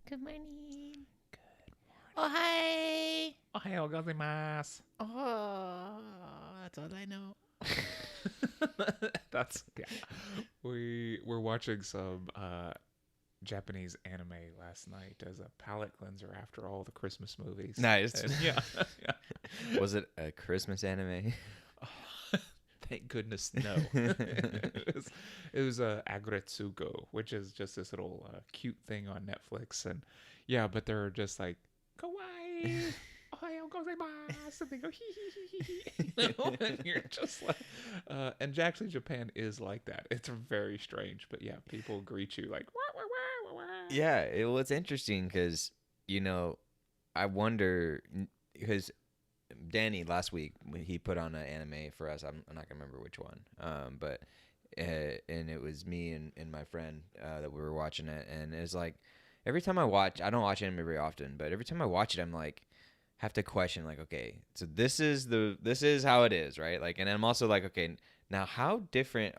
Good morning. Oh, hi. Ohayou gozaimasu. Oh, that's all I know. That's yeah. We were watching some Japanese anime last night as a palate cleanser after all the Christmas movies. Nice. And yeah. Was it a Christmas anime? Thank goodness, no. it was Agretsuko, which is just this little cute thing on Netflix, and yeah, but they're just like kawaii, ohayou gozaimasu, and they go hee hee hee hee, you know, and you're just like, and actually Japan is like that. It's very strange, but yeah, people greet you like wah, wah, wah, wah, wah. Yeah, it's interesting because I wonder because Danny last week he put on an anime for us. I'm not gonna remember which one, but and it was me and my friend that we were watching it, and it's like every time I don't watch anime very often, but every time I watch it, I'm like have to question like, okay, so this is how it is, right? Like, and I'm also like, okay, now how different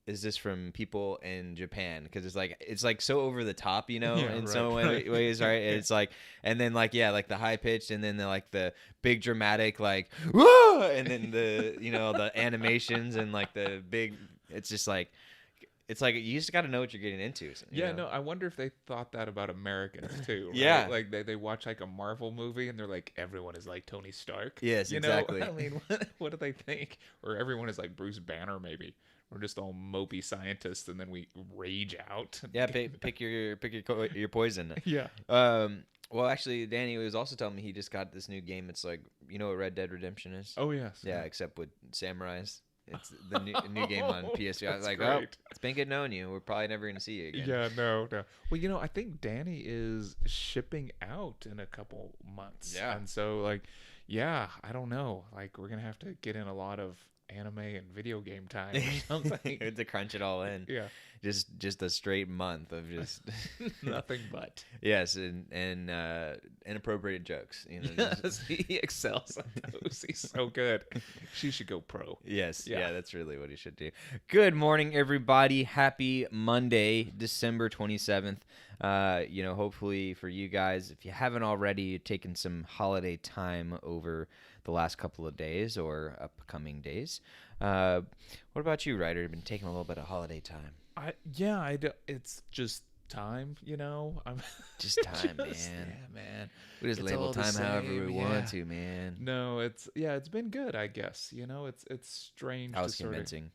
is this from people in Japan? Because it's like so over the top, in right, some ways, right? It's like, and then like like the high pitched, and then the big dramatic like whoa, and then the the animations and like the big. It's just like. It's like you just got to know what you're getting into. No, I wonder if they thought that about Americans too. Right? Yeah, like they watch like a Marvel movie and they're like, everyone is like Tony Stark. Yes, exactly. I mean, what do they think? Or everyone is like Bruce Banner, maybe. We're just all mopey scientists, and then we rage out. Yeah, pick your poison. Yeah. Well, actually, Danny was also telling me he just got this new game. It's like what Red Dead Redemption is. Oh yes. Yeah, except with samurais. It's the new game on PS3. I was like, great. oh, it's been good knowing you. We're probably never going to see you again. Yeah, no. Well, I think Danny is shipping out in a couple months. Yeah. And so, like, yeah, I don't know. Like, we're going to have to get in a lot of anime and video game time or something. To crunch it all in. Yeah. Just a straight month of just nothing but. Yes, and inappropriate jokes. Yes, he excels at those. He's so good. She should go pro. Yes, yeah, that's really what he should do. Good morning, everybody. Happy Monday, December 27th. Hopefully for you guys, if you haven't already, you're taking some holiday time over the last couple of days or upcoming days. What about you, Ryder? You've been taking a little bit of holiday time. It's just time, I'm just time, man. Yeah, man. We just label time however we want to, man. No, it's been good, I guess. It's strange. I was convincing.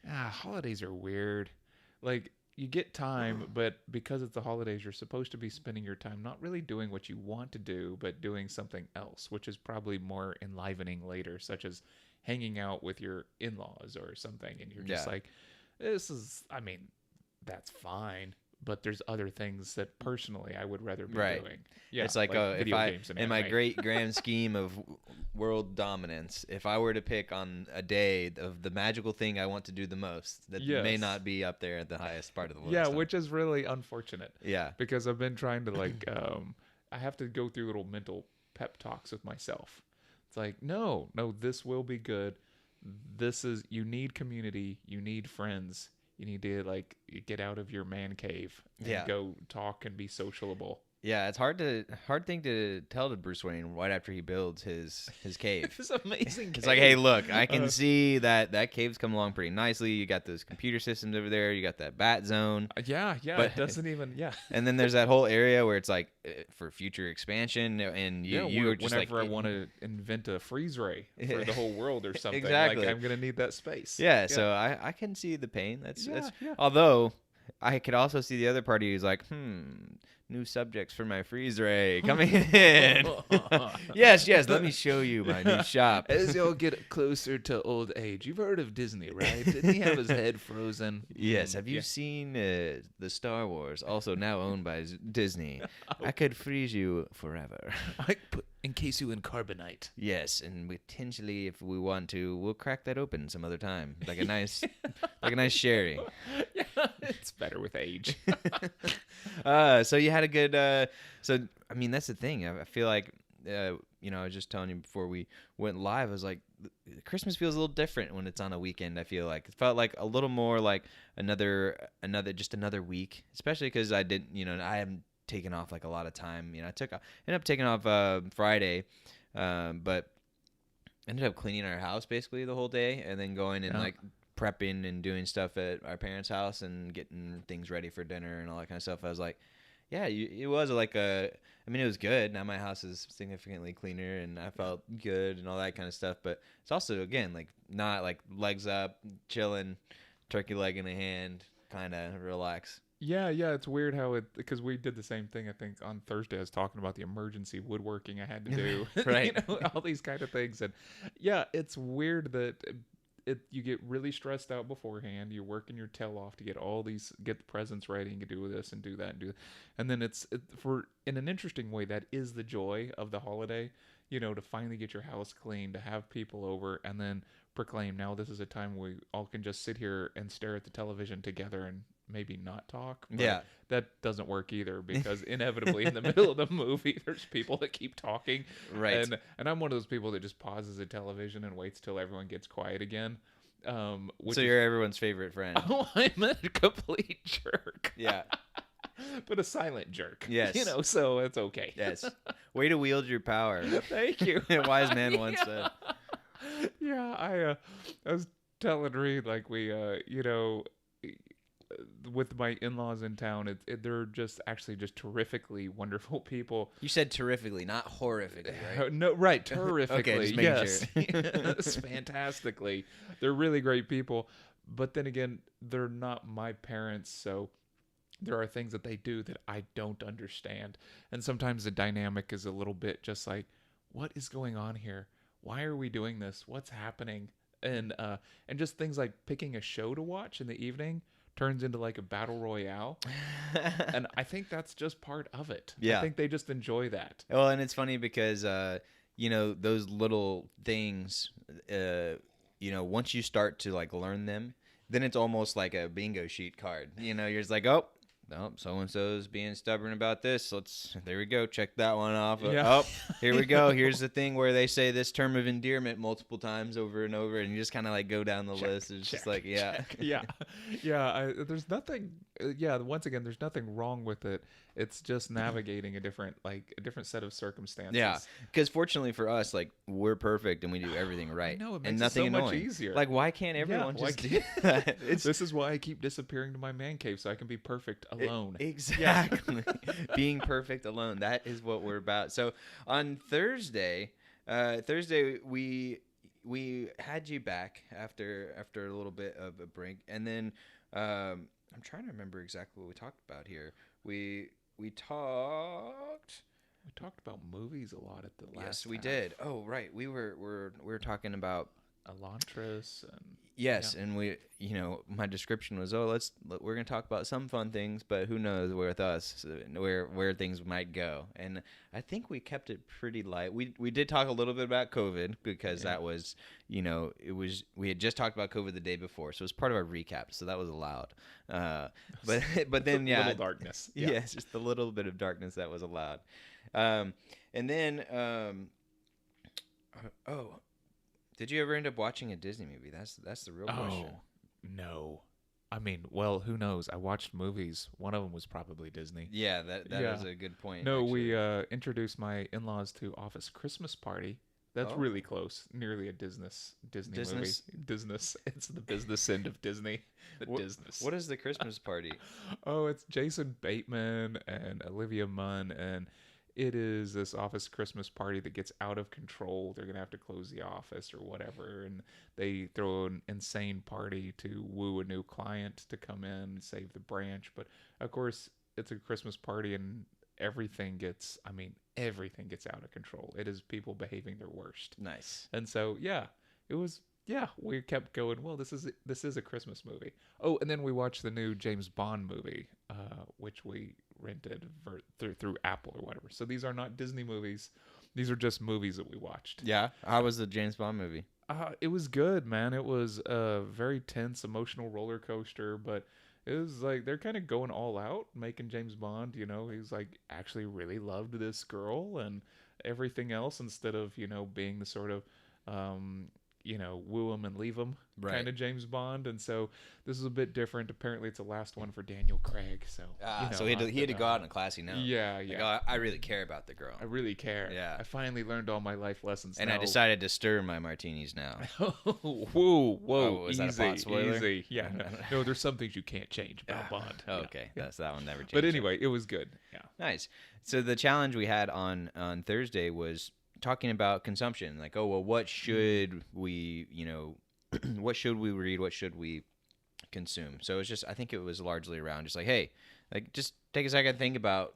Holidays are weird. Like, you get time, but because it's the holidays, you're supposed to be spending your time not really doing what you want to do, but doing something else, which is probably more enlivening later, such as hanging out with your in-laws or something, and you're just like, that's fine, but there's other things that personally I would rather be doing. Yeah, it's like video games and in my great grand scheme of world dominance, if I were to pick on a day of the magical thing I want to do the most, that may not be up there at the highest part of the world. Yeah, which is really unfortunate. Yeah, because I've been trying to I have to go through little mental pep talks with myself. It's like, no, this will be good. You need community, you need friends. You need to get out of your man cave and go talk and be sociable. Yeah, it's hard thing to tell to Bruce Wayne right after he builds his cave. This amazing cave. It's like, hey, look, I can see that cave's come along pretty nicely. You got those computer systems over there. You got that bat zone. Yeah, but it doesn't even, And then there's that whole area where it's like for future expansion, and you are just whenever I want to invent a freeze ray for the whole world or something, exactly. I'm gonna need that space. Yeah, so I can see the pain. That's although I could also see the other party who's like, new subjects for my freeze ray coming in. yes, let me show you my new shop. As y'all get closer to old age, you've heard of Disney, right? Didn't he have his head frozen? Yes, have you seen the Star Wars, also now owned by Disney? I could freeze you forever. I encase you in carbonite. Yes, and potentially, if we want to, we'll crack that open some other time, like a nice sherry. Yeah, it's better with age. So you had a good. So I mean, that's the thing. I feel like I was just telling you before we went live, I was like, Christmas feels a little different when it's on a weekend. I feel like it felt like a little more like another week, especially because I didn't, I haven't taken off like a lot of time. Ended up taking off Friday, but ended up cleaning our house basically the whole day, and then going and like prepping and doing stuff at our parents' house and getting things ready for dinner and all that kind of stuff. I was like, yeah, it was like it was good. Now my house is significantly cleaner and I felt good and all that kind of stuff. But it's also, again, like not like legs up, chilling, turkey leg in a hand, kind of relax. Yeah, it's weird how because we did the same thing. I think on Thursday I was talking about the emergency woodworking I had to do, Right? all these kind of things, and yeah, it's weird that you get really stressed out beforehand. You're working your tail off to get get the presents ready and do this and do that and do, and then for in an interesting way that is the joy of the holiday. To finally get your house clean, to have people over, and then proclaim now this is a time we all can just sit here and stare at the television together and maybe not talk. But Yeah. that doesn't work either, because inevitably in the middle of the movie there's people that keep talking. Right. And I'm one of those people that just pauses the television and waits till everyone gets quiet again. So you're everyone's favorite friend. Oh, I'm a complete jerk. Yeah. But a silent jerk. Yes. So it's okay. Yes. Way to wield your power. Thank you. A wise man once said. Yeah, I was telling Reed, like, we with my in-laws in town, they're just actually just terrifically wonderful people. You said terrifically, not horrifically, right? No, right, terrifically. Okay, just making yes. sure. Yes, fantastically. They're really great people. But then again, they're not my parents, so there are things that they do that I don't understand. And sometimes the dynamic is a little bit just like, what is going on here? Why are we doing this? What's happening? And just things like picking a show to watch in the evening turns into like a battle royale. And I think that's just part of it. Yeah. I think they just enjoy that. Well, and it's funny because, those little things, once you start to like learn them, then it's almost like a bingo sheet card. You're just like, oh, no, so-and-so's being stubborn about this. There we go. Check that one off. Yeah. Oh, here we go. Here's the thing where they say this term of endearment multiple times over and over, and you just kind of like go down the list. It's just like, yeah. Yeah. There's nothing, once again, there's nothing wrong with it. It's just navigating a different set of circumstances. Yeah, because fortunately for us, like, we're perfect and we do everything right. I know, it and makes it nothing so much annoying. easier. Like, why can't everyone why just do that? This is why I keep disappearing to my man cave, so I can be perfect alone. Exactly. Being perfect alone. That is what we're about. So on Thursday, we had you back after a little bit of a break, and then I'm trying to remember exactly what we talked about here. We talked about movies a lot at the last. Yes, we half. did. Oh, right. We were talking about Elantris and yes, and we, my description was, we're gonna talk about some fun things, but who knows with us where things might go. And I think we kept it pretty light. We did talk a little bit about COVID because that was, we had just talked about COVID the day before, so it was part of our recap, so that was allowed. But then a little darkness. Yeah. Yes, just a little bit of darkness that was allowed. And then did you ever end up watching a Disney movie? That's the real question. Oh, no. I mean, well, who knows? I watched movies. One of them was probably Disney. Yeah, that is a good point. No, actually. we introduced my in-laws to Office Christmas Party. That's really close. Nearly a Disney movie. Disney. It's the business end of Disney. Disney. What is the Christmas party? Oh, it's Jason Bateman and Olivia Munn, and it is this office Christmas party that gets out of control. They're going to have to close the office or whatever. And they throw an insane party to woo a new client to come in and save the branch. But of course, it's a Christmas party and everything gets out of control. It is people behaving their worst. Nice. And so, we kept going, well, this is a Christmas movie. Oh, and then we watched the new James Bond movie, which we rented through Apple or whatever. So these are not Disney movies. These are just movies that we watched. Yeah. How was the James Bond movie? It was good, man. It was a very tense, emotional roller coaster, but it was like they're kind of going all out, making James Bond, he's like actually really loved this girl, and everything else instead of, being the sort of, woo 'em and leave 'em Right. kind of James Bond. And so this is a bit different. Apparently, it's the last one for Daniel Craig. So, So he had to go out on a classy note. Yeah, Like, yeah. I really care about the girl. I really care. Yeah. I finally learned all my life lessons. And now. I decided to stir my martinis now. Whoa, Oh, is easy, that a plot spoiler? easy. Yeah, no, there's some things you can't change about Bond. Oh, Yeah, okay. yeah. That one never changed. But anyway, it was good. Yeah. Nice. So the challenge we had on Thursday was talking about consumption. Like, oh, well, what should we, what should we read? What should we consume? So it's just, I think it was largely around just like, hey, like, just take a second to think about,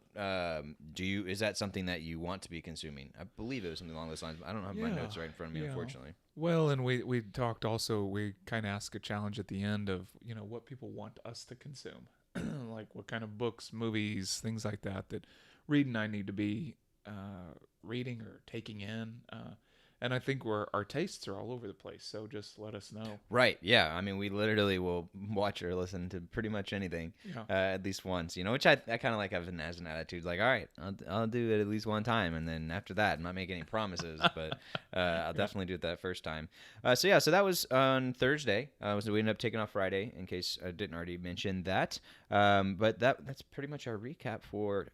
is that something that you want to be consuming? I believe it was something along those lines. I don't have my notes right in front of me, unfortunately. Well, and we talked also, we kind of asked a challenge at the end of, what people want us to consume. Like what kind of books, movies, things like that Reed and I need to be reading or taking in. And I think our tastes are all over the place, so just let us know. Right, yeah. I mean, we literally will watch or listen to pretty much anything at least once, which I kind of like having as an attitude. Like, all right, I'll do it at least one time, and then after that, I'm not making any promises, but I'll definitely do it that first time. So that was on Thursday. So we ended up taking off Friday, in case I didn't already mention that. But that's pretty much our recap for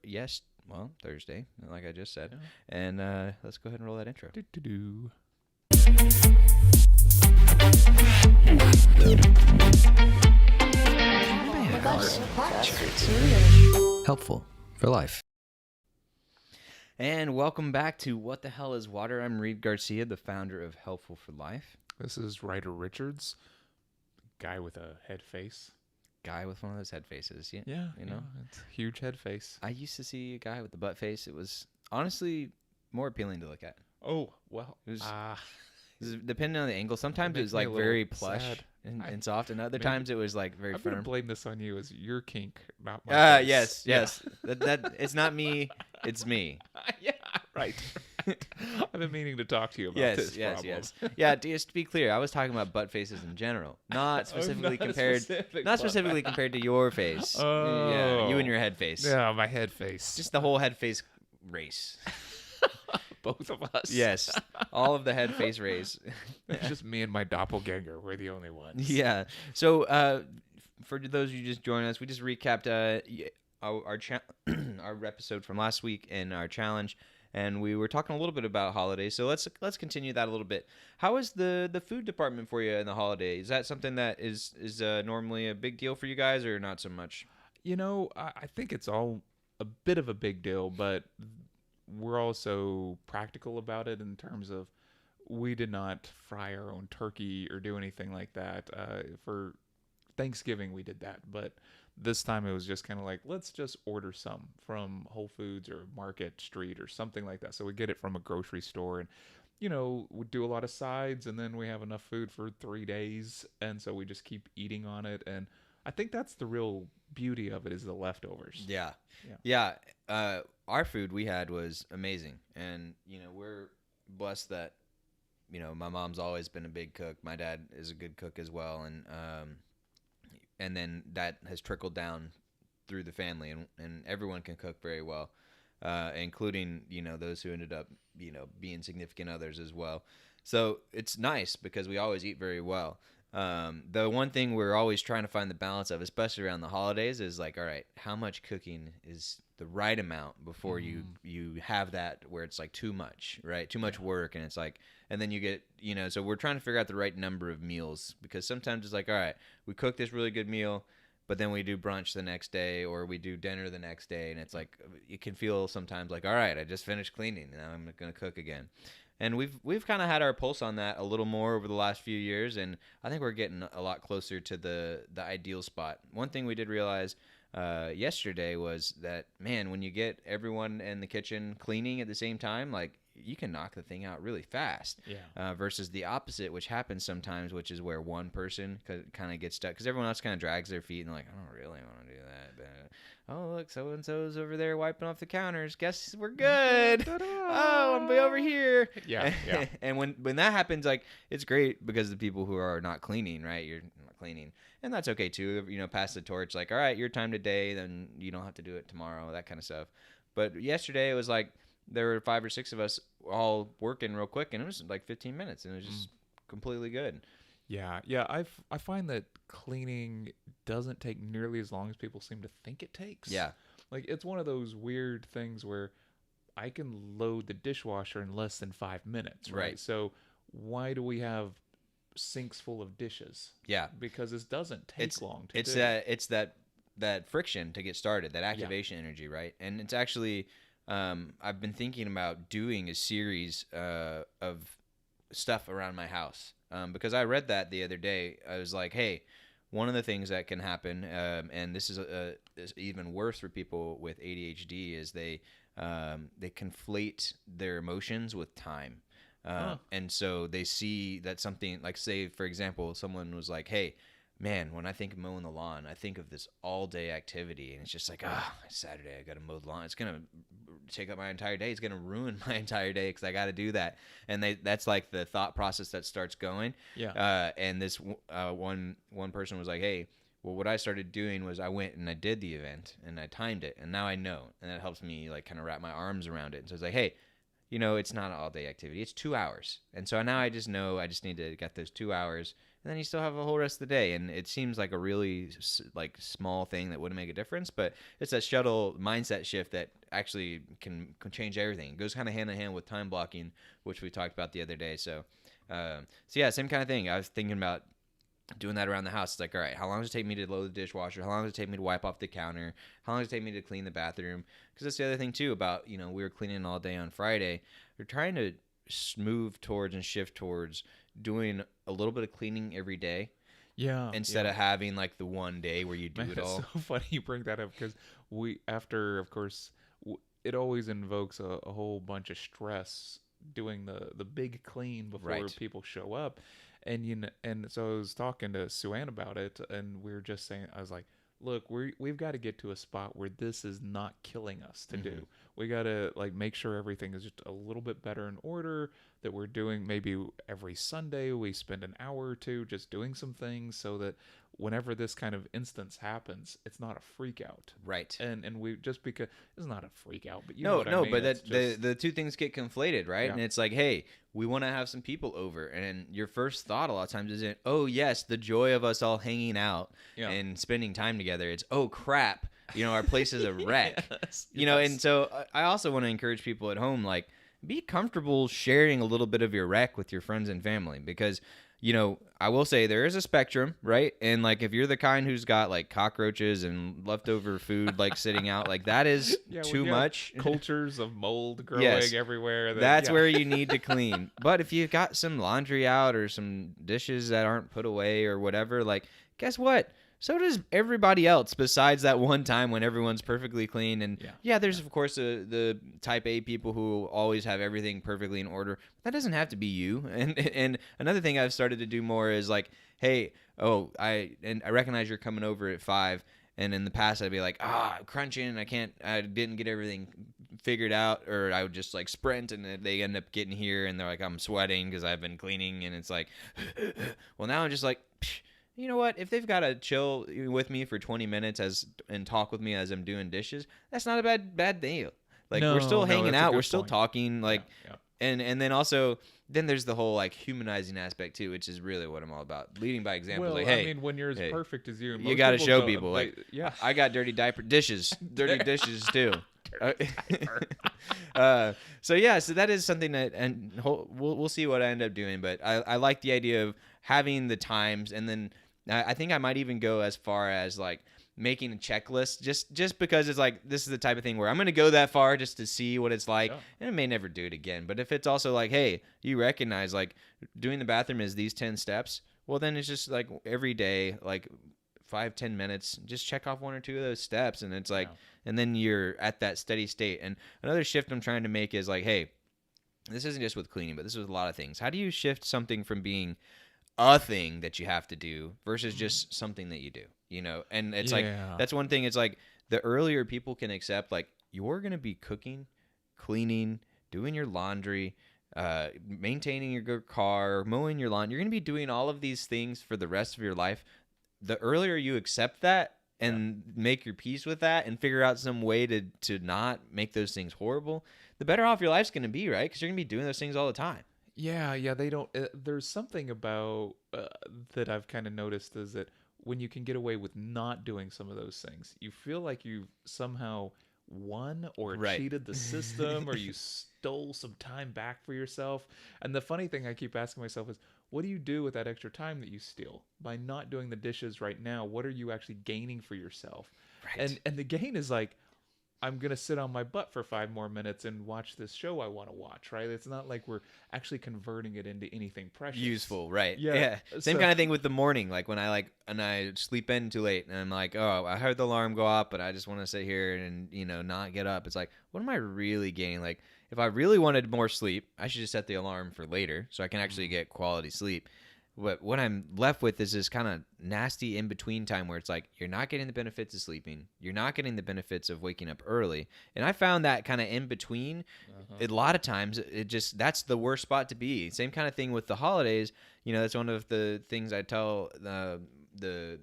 Thursday, like I just said. Yeah. And let's go ahead and roll that intro. Do-do-do. Helpful for life. And welcome back to What the Hell is Water? I'm Reed Garcia, the founder of Helpful for Life. This is Ryder Richards, guy with a head face. Guy with one of those head faces. Yeah. It's a huge head face. I used to see a guy with the butt face. It was honestly more appealing to look at. Oh, well. It was depending on the angle. Sometimes it was like very plush and soft, and other times it was like very I'm firm. going to blame this on you as your kink, not my face. Yes. That it's not me, it's me. Yeah, right. I've been meaning to talk to you about this problem. Yes. Yeah, just to be clear, I was talking about butt faces in general, not specifically compared to your face. Oh. Yeah, you and your head face. Yeah, my head face. Just the whole head face race. Both of us. Yes, all of the head face race. It's just me and my doppelganger. We're the only ones. Yeah. So for those of you just joining us, we just recapped our episode from last week and our challenge. And we were talking a little bit about holidays, so let's continue that a little bit. How is the food department for you in the holidays? Is that something that is normally a big deal for you guys, or not so much? I think it's all a bit of a big deal, but we're also practical about it in terms of we did not fry our own turkey or do anything like that. For Thanksgiving, we did that, but this time it was just kind of like, let's just order some from Whole Foods or Market Street or something like that. So we get it from a grocery store, and we do a lot of sides, and then we have enough food for 3 days, and so we just keep eating on it. And I think that's the real beauty of it, is the leftovers. Yeah. Our food we had was amazing, and we're blessed that my mom's always been a big cook. My dad is a good cook as well, and then that has trickled down through the family, and everyone can cook very well, including those who ended up being significant others as well. So it's nice because we always eat very well. The one thing we're always trying to find the balance of, especially around the holidays, is like, all right, how much cooking is the right amount before you have that where it's like too much, right? Too much work, and it's like, and then you get, so we're trying to figure out the right number of meals, because sometimes it's like, all right, we cook this really good meal, but then we do brunch the next day, or we do dinner the next day, and it's like, it can feel sometimes like, all right, I just finished cleaning, and now I'm going to cook again. And we've kind of had our pulse on that a little more over the last few years, and I think we're getting a lot closer to the ideal spot. One thing we did realize yesterday was that, man, when you get everyone in the kitchen cleaning at the same time, like, you can knock the thing out really fast. Yeah. Versus the opposite, which happens sometimes, which is where one person kind of gets stuck because everyone else kind of drags their feet and they're like, I don't really want to do that. But, oh, look, so and so's over there wiping off the counters. Guess we're good. Oh, I'm way over here. Yeah. And when that happens, like, it's great because the people who are not cleaning, right? You're not cleaning, and that's okay too. Pass the torch. Like, all right, your time today, then you don't have to do it tomorrow. That kind of stuff. But yesterday it was like, there were 5 or 6 of us all working real quick, and it was like 15 minutes, and it was just completely good. Yeah. I find that cleaning doesn't take nearly as long as people seem to think it takes. Yeah. Like, it's one of those weird things where I can load the dishwasher in less than 5 minutes, right? Right. So why do we have sinks full of dishes? Yeah. Because this doesn't take long to it's do. it's that friction to get started, that activation energy, right? And it's actually I've been thinking about doing a series of stuff around my house because I read that the other day. I was like, hey, one of the things that can happen, and this is even worse for people with ADHD, is they conflate their emotions with time. And so they see that something, like, say, for example, someone was like, hey, man, when I think of mowing the lawn, I think of this all-day activity, and it's just like, it's Saturday, I got to mow the lawn. It's going to take up my entire day. It's going to ruin my entire day because I got to do that. And that's like the thought process that starts going. Yeah. And this one person was like, hey, well, what I started doing was I went and I did the event, and I timed it, and now I know. And that helps me, like, kind of wrap my arms around it. And so it's like, hey, you know, it's not an all-day activity. It's 2 hours. And so now I just know I just need to get those 2 hours, and then you still have a whole rest of the day. And it seems like a really, like, small thing that wouldn't make a difference, but it's a shuttle mindset shift that actually can change everything. It goes kind of hand in hand with time blocking, which we talked about the other day. So yeah, same kind of thing. I was thinking about doing that around the house. It's like, all right, how long does it take me to load the dishwasher? How long does it take me to wipe off the counter? How long does it take me to clean the bathroom? Because that's the other thing too about, you know, we were cleaning all day on Friday. We're trying to move towards and shift towards doing a little bit of cleaning every day. Yeah. Instead of having like the one day where you do it all. It's so funny you bring that up because after, of course, it always invokes a whole bunch of stress doing the big clean before people show up. And and so I was talking to Sue-Ann about it, and we were just saying, I was like, look, we've got to get to a spot where this is not killing us to do. We got to, like, make sure everything is just a little bit better in order, that we're doing maybe every Sunday we spend an hour or two just doing some things so that whenever this kind of instance happens, it's not a freak out. Right. And we just, because it's not a freak out, but you know what I mean? But the two things get conflated, right? Yeah. And it's like, hey, we want to have some people over, and your first thought a lot of times isn't, oh yes, the joy of us all hanging out and spending time together. It's, oh crap, you know, our place is a wreck. You know, and so I also want to encourage people at home, like, be comfortable sharing a little bit of your wreck with your friends and family, because, you know, I will say there is a spectrum, right? And, like, if you're the kind who's got, like, cockroaches and leftover food, like, sitting out, like, that is too much. Cultures of mold growing everywhere. That's where you need to clean. But if you've got some laundry out or some dishes that aren't put away or whatever, like, guess what? So does everybody else besides that one time when everyone's perfectly clean. And there's of course the type A people who always have everything perfectly in order. That doesn't have to be you. And another thing I've started to do more is like, hey, I recognize you're coming over at 5. And in the past I'd be like, I'm crunching, I didn't get everything figured out, or I would just like sprint, and they end up getting here and they're like, I'm sweating because I've been cleaning, and it's like, well, now I'm just like, you know what? If they've got to chill with me for 20 minutes and talk with me as I'm doing dishes, that's not a bad deal. Like, we're still hanging out, we're still talking, like, and then also then there's the whole like humanizing aspect too, which is really what I'm all about. Leading by example. Well, like, hey, I mean, when you're as perfect as you got to show people. Like, I got dirty dishes too. So that is something that, and we'll see what I end up doing, but I like the idea of having the times, and then I think I might even go as far as like making a checklist, just because it's like, this is the type of thing where I'm going to go that far just to see what it's like, and I may never do it again. But if it's also like, hey, you recognize like doing the bathroom is these 10 steps, well, then it's just like every day, like 5-10 minutes, just check off 1 or 2 of those steps, and it's like, and then you're at that steady state. And another shift I'm trying to make is like, hey, this isn't just with cleaning, but this is with a lot of things. How do you shift something from being a thing that you have to do versus just something that you do, you know? And it's like, that's one thing. It's like, the earlier people can accept, like, you're going to be cooking, cleaning, doing your laundry, maintaining your car, mowing your lawn. You're going to be doing all of these things for the rest of your life. The earlier you accept that and make your peace with that and figure out some way to not make those things horrible, the better off your life's going to be, right? Because you're going to be doing those things all the time. Yeah, they don't. There's something about that I've kind of noticed is that when you can get away with not doing some of those things, you feel like you somehow won or Right. cheated the system or you stole some time back for yourself. And the funny thing I keep asking myself is, what do you do with that extra time that you steal by not doing the dishes right now? What are you actually gaining for yourself? Right. And the gain is like, I'm gonna sit on my butt for 5 more minutes and watch this show I want to watch, right? It's not like we're actually converting it into anything precious. Useful, right? Yeah. Same So- kind of thing with the morning. Like when I sleep in too late, and I'm like, oh, I heard the alarm go off, but I just want to sit here and not get up. It's like, what am I really gaining? Like, if I really wanted more sleep, I should just set the alarm for later so I can actually get quality sleep. What I'm left with is this kind of nasty in between time where it's like you're not getting the benefits of sleeping, you're not getting the benefits of waking up early, and I found that kind of in between. A lot of times it just that's the worst spot to be. Same kind of thing with the holidays. That's one of the things I tell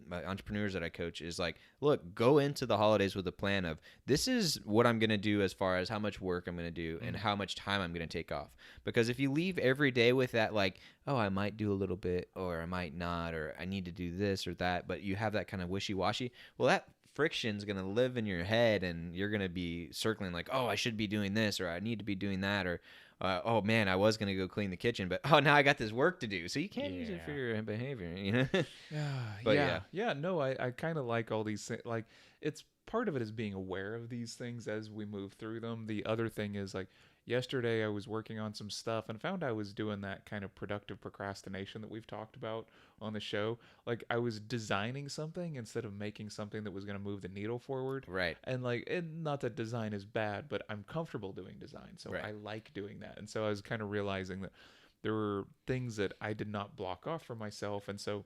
my entrepreneurs that I coach is like, look, go into the holidays with a plan of this is what I'm going to do as far as how much work I'm going to do and how much time I'm going to take off. Because if you leave every day with that, like, oh, I might do a little bit or I might not, or I need to do this or that, but you have that kind of wishy-washy, well, that friction's going to live in your head and you're going to be circling like, oh, I should be doing this or I need to be doing that, or oh man, I was gonna go clean the kitchen, but now I got this work to do. So you can't use it for your behavior, But yeah. No, I kind of like all these things. Like, it's part of it is being aware of these things as we move through them. The other thing is like yesterday I was working on some stuff and found I was doing that kind of productive procrastination that we've talked about on the show. Like, I was designing something instead of making something that was going to move the needle forward. Right. And like, not that design is bad, but I'm comfortable doing design, so Right. I like doing that. And so I was kind of realizing that there were things that I did not block off for myself, and so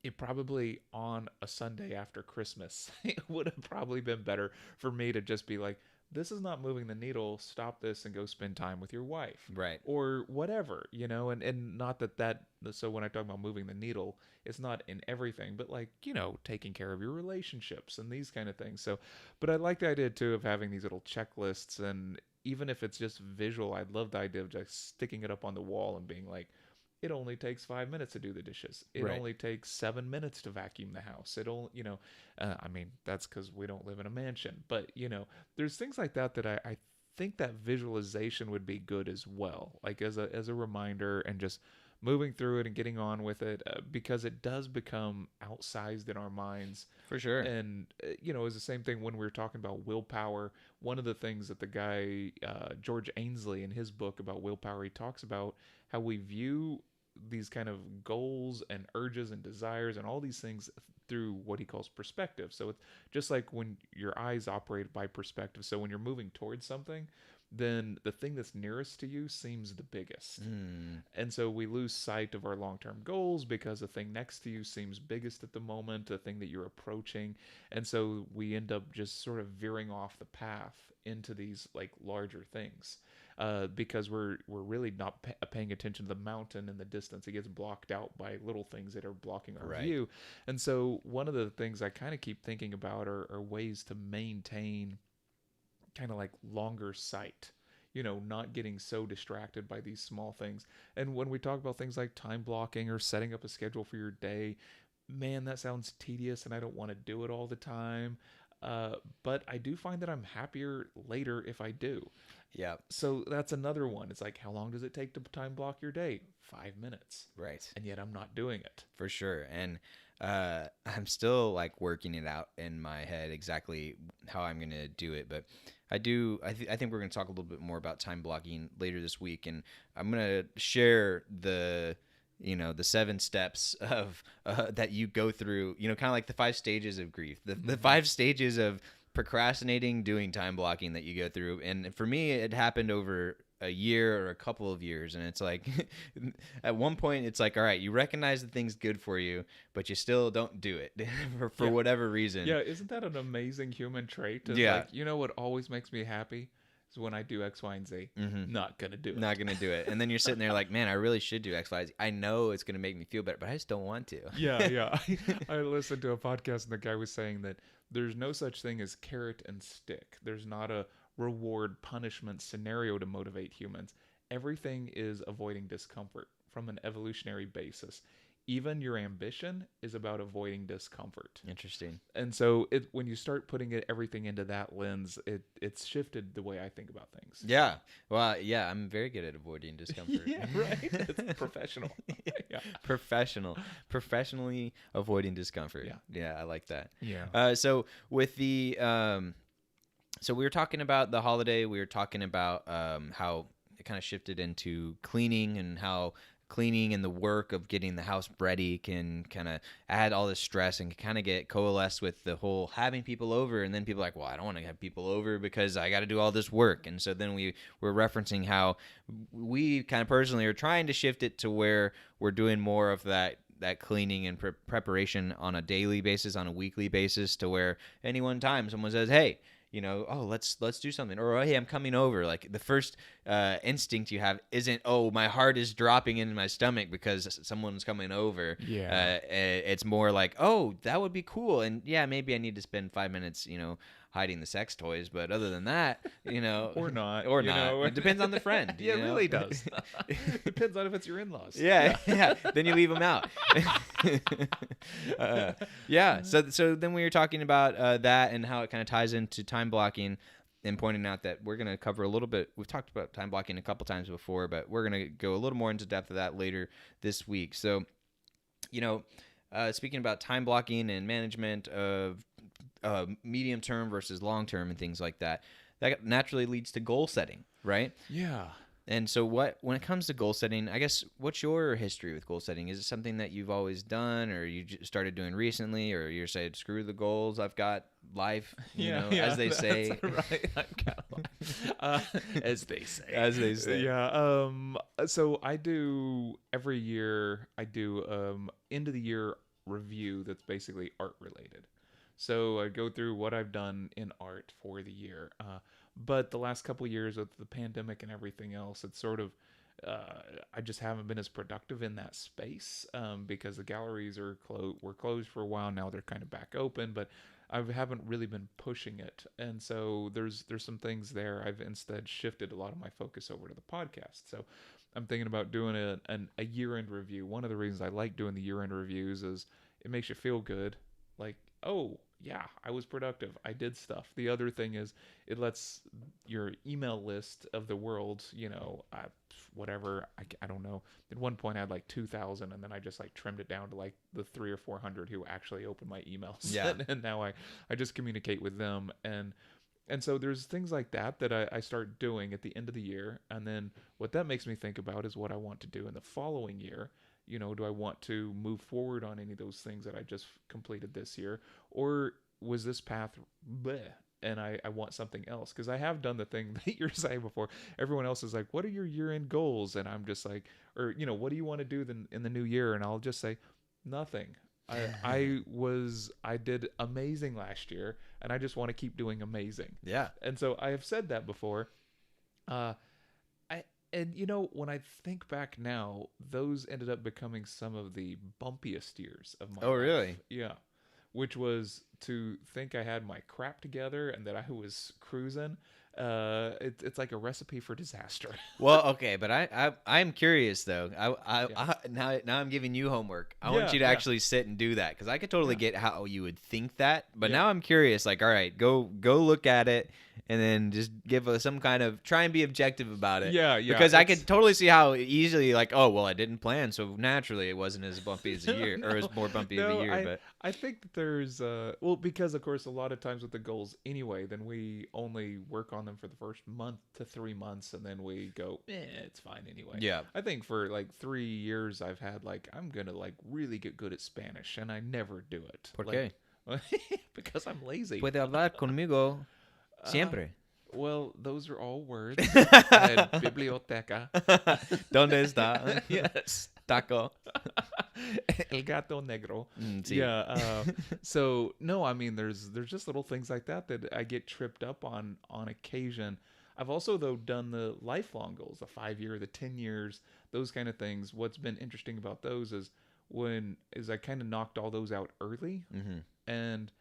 it probably on a Sunday after Christmas, it would have probably been better for me to just be like, this is not moving the needle. Stop this and go spend time with your wife. Right. Or whatever, and not that, so when I talk about moving the needle, it's not in everything, but like, taking care of your relationships and these kind of things. So, but I like the idea too of having these little checklists, and even if it's just visual, I'd love the idea of just sticking it up on the wall and being like, it only takes 5 minutes to do the dishes. It Right. only takes 7 minutes to vacuum the house. It only, I mean, that's because we don't live in a mansion. But, there's things like that that I think that visualization would be good as well. Like as a reminder and just moving through it and getting on with it, because it does become outsized in our minds. For sure. And, it's the same thing when we were talking about willpower. One of the things that the guy, George Ainsley, in his book about willpower, he talks about how we view these kind of goals and urges and desires and all these things through what he calls perspective. So it's just like when your eyes operate by perspective. So when you're moving towards something, then the thing that's nearest to you seems the biggest. And so we lose sight of our long-term goals because the thing next to you seems biggest at the moment, the thing that you're approaching. And so we end up just sort of veering off the path into these like larger things. Because we're really not paying attention to the mountain in the distance. It gets blocked out by little things that are blocking our Right. view. And so one of the things I kind of keep thinking about are ways to maintain kind of like longer sight, not getting so distracted by these small things. And when we talk about things like time blocking or setting up a schedule for your day, man, that sounds tedious and I don't want to do it all the time. But I do find that I'm happier later if I do. Yeah. So that's another one. It's like, how long does it take to time block your day? 5 minutes. Right. And yet I'm not doing it. For sure. And I'm still like working it out in my head exactly how I'm going to do it. But I think we're going to talk a little bit more about time blocking later this week. And I'm going to share the 7 steps of that you go through, kind of like the 5 stages of grief, the 5 stages of procrastinating, doing time blocking that you go through. And for me, it happened over a year or a couple of years. And it's like, at one point it's like, all right, you recognize the thing's good for you, but you still don't do it for whatever reason. Yeah. Isn't that an amazing human trait? It's Yeah. like, what always makes me happy is when I do X, Y, and Z. Not going to do it. Not going to do it. And then you're sitting there like, man, I really should do X, Y, Z. I know it's going to make me feel better, but I just don't want to. Yeah. I listened to a podcast and the guy was saying that there's no such thing as carrot and stick. There's not a reward punishment scenario to motivate humans. Everything is avoiding discomfort from an evolutionary basis. Even your ambition is about avoiding discomfort. Interesting. And so when you start putting everything into that lens, it's shifted the way I think about things. Yeah. Well, yeah, I'm very good at avoiding discomfort. Yeah, right. It's professional. Yeah. Professionally avoiding discomfort. Yeah. Yeah, I like that. Yeah. So with the so we were talking about the holiday. We were talking about how it kind of shifted into cleaning and how cleaning and the work of getting the house ready can kind of add all this stress and kind of get coalesced with the whole having people over. And then people are like, well, I don't want to have people over because I got to do all this work. And so then we were referencing how we kind of personally are trying to shift it to where we're doing more of that cleaning and preparation on a daily basis, on a weekly basis, to where any one time someone says, hey, oh, let's do something, or oh, hey, I'm coming over. Like the first instinct you have isn't, oh, my heart is dropping into my stomach because someone's coming over. Yeah. It's more like, oh, that would be cool, and yeah, maybe I need to spend 5 minutes, hiding the sex toys, but other than that, Or not. or not. It depends on the friend. Yeah, it really does. Depends on if it's your in-laws. Yeah. Then you leave them out. Yeah. So then we were talking about that and how it kind of ties into time blocking, and pointing out that we're going to cover a little bit. We've talked about time blocking a couple times before, but we're going to go a little more into depth of that later this week. So, speaking about time blocking and management of medium term versus long term and things like that, that naturally leads to goal setting, right? Yeah. And so when it comes to goal setting, I guess, what's your history with goal setting? Is it something that you've always done, or you started doing recently, or you're saying, screw the goals, I've got life, as they say. Right. As they say. As they say. Yeah. So I do every year, end of the year review that's basically art related. So I go through what I've done in art for the year. But the last couple of years with the pandemic and everything else, it's sort of, I just haven't been as productive in that space because the galleries were closed for a while. Now they're kind of back open, but I haven't really been pushing it. And so there's some things there. I've instead shifted a lot of my focus over to the podcast. So I'm thinking about doing a year-end review. One of the reasons I like doing the year-end reviews is it makes you feel good. Like, oh, yeah, I was productive. I did stuff. The other thing is it lets your email list of the world, whatever, I don't know. At one point I had like 2,000, and then I just like trimmed it down to like the 300 or 400 who actually open my emails. Yeah. And now I just communicate with them. And so there's things like that I start doing at the end of the year. And then what that makes me think about is what I want to do in the following year. Do I want to move forward on any of those things that I just completed this year? Or was this path bleh, and I want something else? Because I have done the thing that you're saying before. Everyone else is like, what are your year-end goals? And I'm just like, or, what do you want to do in the new year? And I'll just say, nothing. I did amazing last year, and I just want to keep doing amazing. Yeah. And so I have said that before. And when I think back now, those ended up becoming some of the bumpiest years of my life. Oh, really? Yeah. Which was to think I had my crap together and that I was cruising. It's like a recipe for disaster. Well, okay, but I'm curious though. Now I'm giving you homework. I want you to actually sit and do that, because I could totally get how you would think that, but now I'm curious. Like, all right, go look at it, and then just give us some kind of, try and be objective about it. Yeah. Because I could totally see how easily, like, oh well, I didn't plan, so naturally it wasn't as bumpy as a year, or as more bumpy of a year. But I think that there's because of course a lot of times with the goals anyway, then we only work on them for the first month to 3 months, and then we go, it's fine anyway. Yeah. I think for like 3 years I've had like, I'm gonna like really get good at Spanish, and I never do it. ¿Por qué? Because I'm lazy. Puede hablar conmigo siempre. Well, those are all words. Biblioteca. ¿Dónde está? Yes. Taco. El gato negro. Sí. Yeah. So no, I mean, there's just little things like that I get tripped up on occasion. I've also though done the lifelong goals, the 5-year, the 10 years, those kind of things. What's been interesting about those is I kind of knocked all those out early, Mm-hmm. and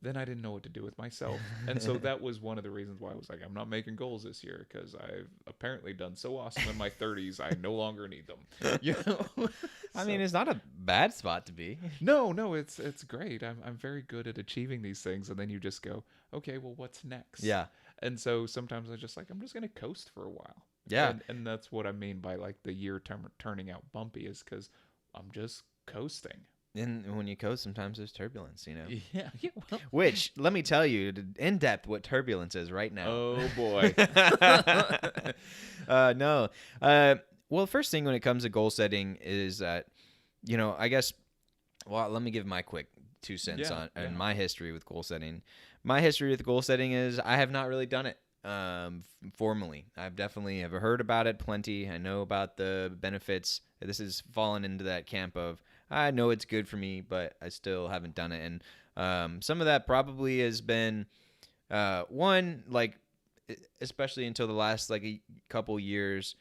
then I didn't know what to do with myself. And so that was one of the reasons why I was like, I'm not making goals this year, because I've apparently done so awesome in my 30s, I no longer need them. You know? I mean, it's not a bad spot to be. No, it's great. I'm very good at achieving these things, and then you just go, okay, well, what's next? Yeah. And so sometimes I'm just like, I'm just gonna coast for a while. Yeah. And that's what I mean by like the year turning out bumpy, is because I'm just coasting. And when you coast, sometimes there's turbulence, you know. Yeah. Well, Which, let me tell you, in depth, what turbulence is right now. oh boy. No. Well, first thing when it comes to goal setting is that, I guess, well, let me give my quick 2 cents on my history with goal setting. My history with goal setting is I have not really done it formally. I've definitely have heard about it plenty. I know about the benefits. This has fallen into that camp of, I know it's good for me, but I still haven't done it. And some of that probably has been one, like, especially until the last like a couple years,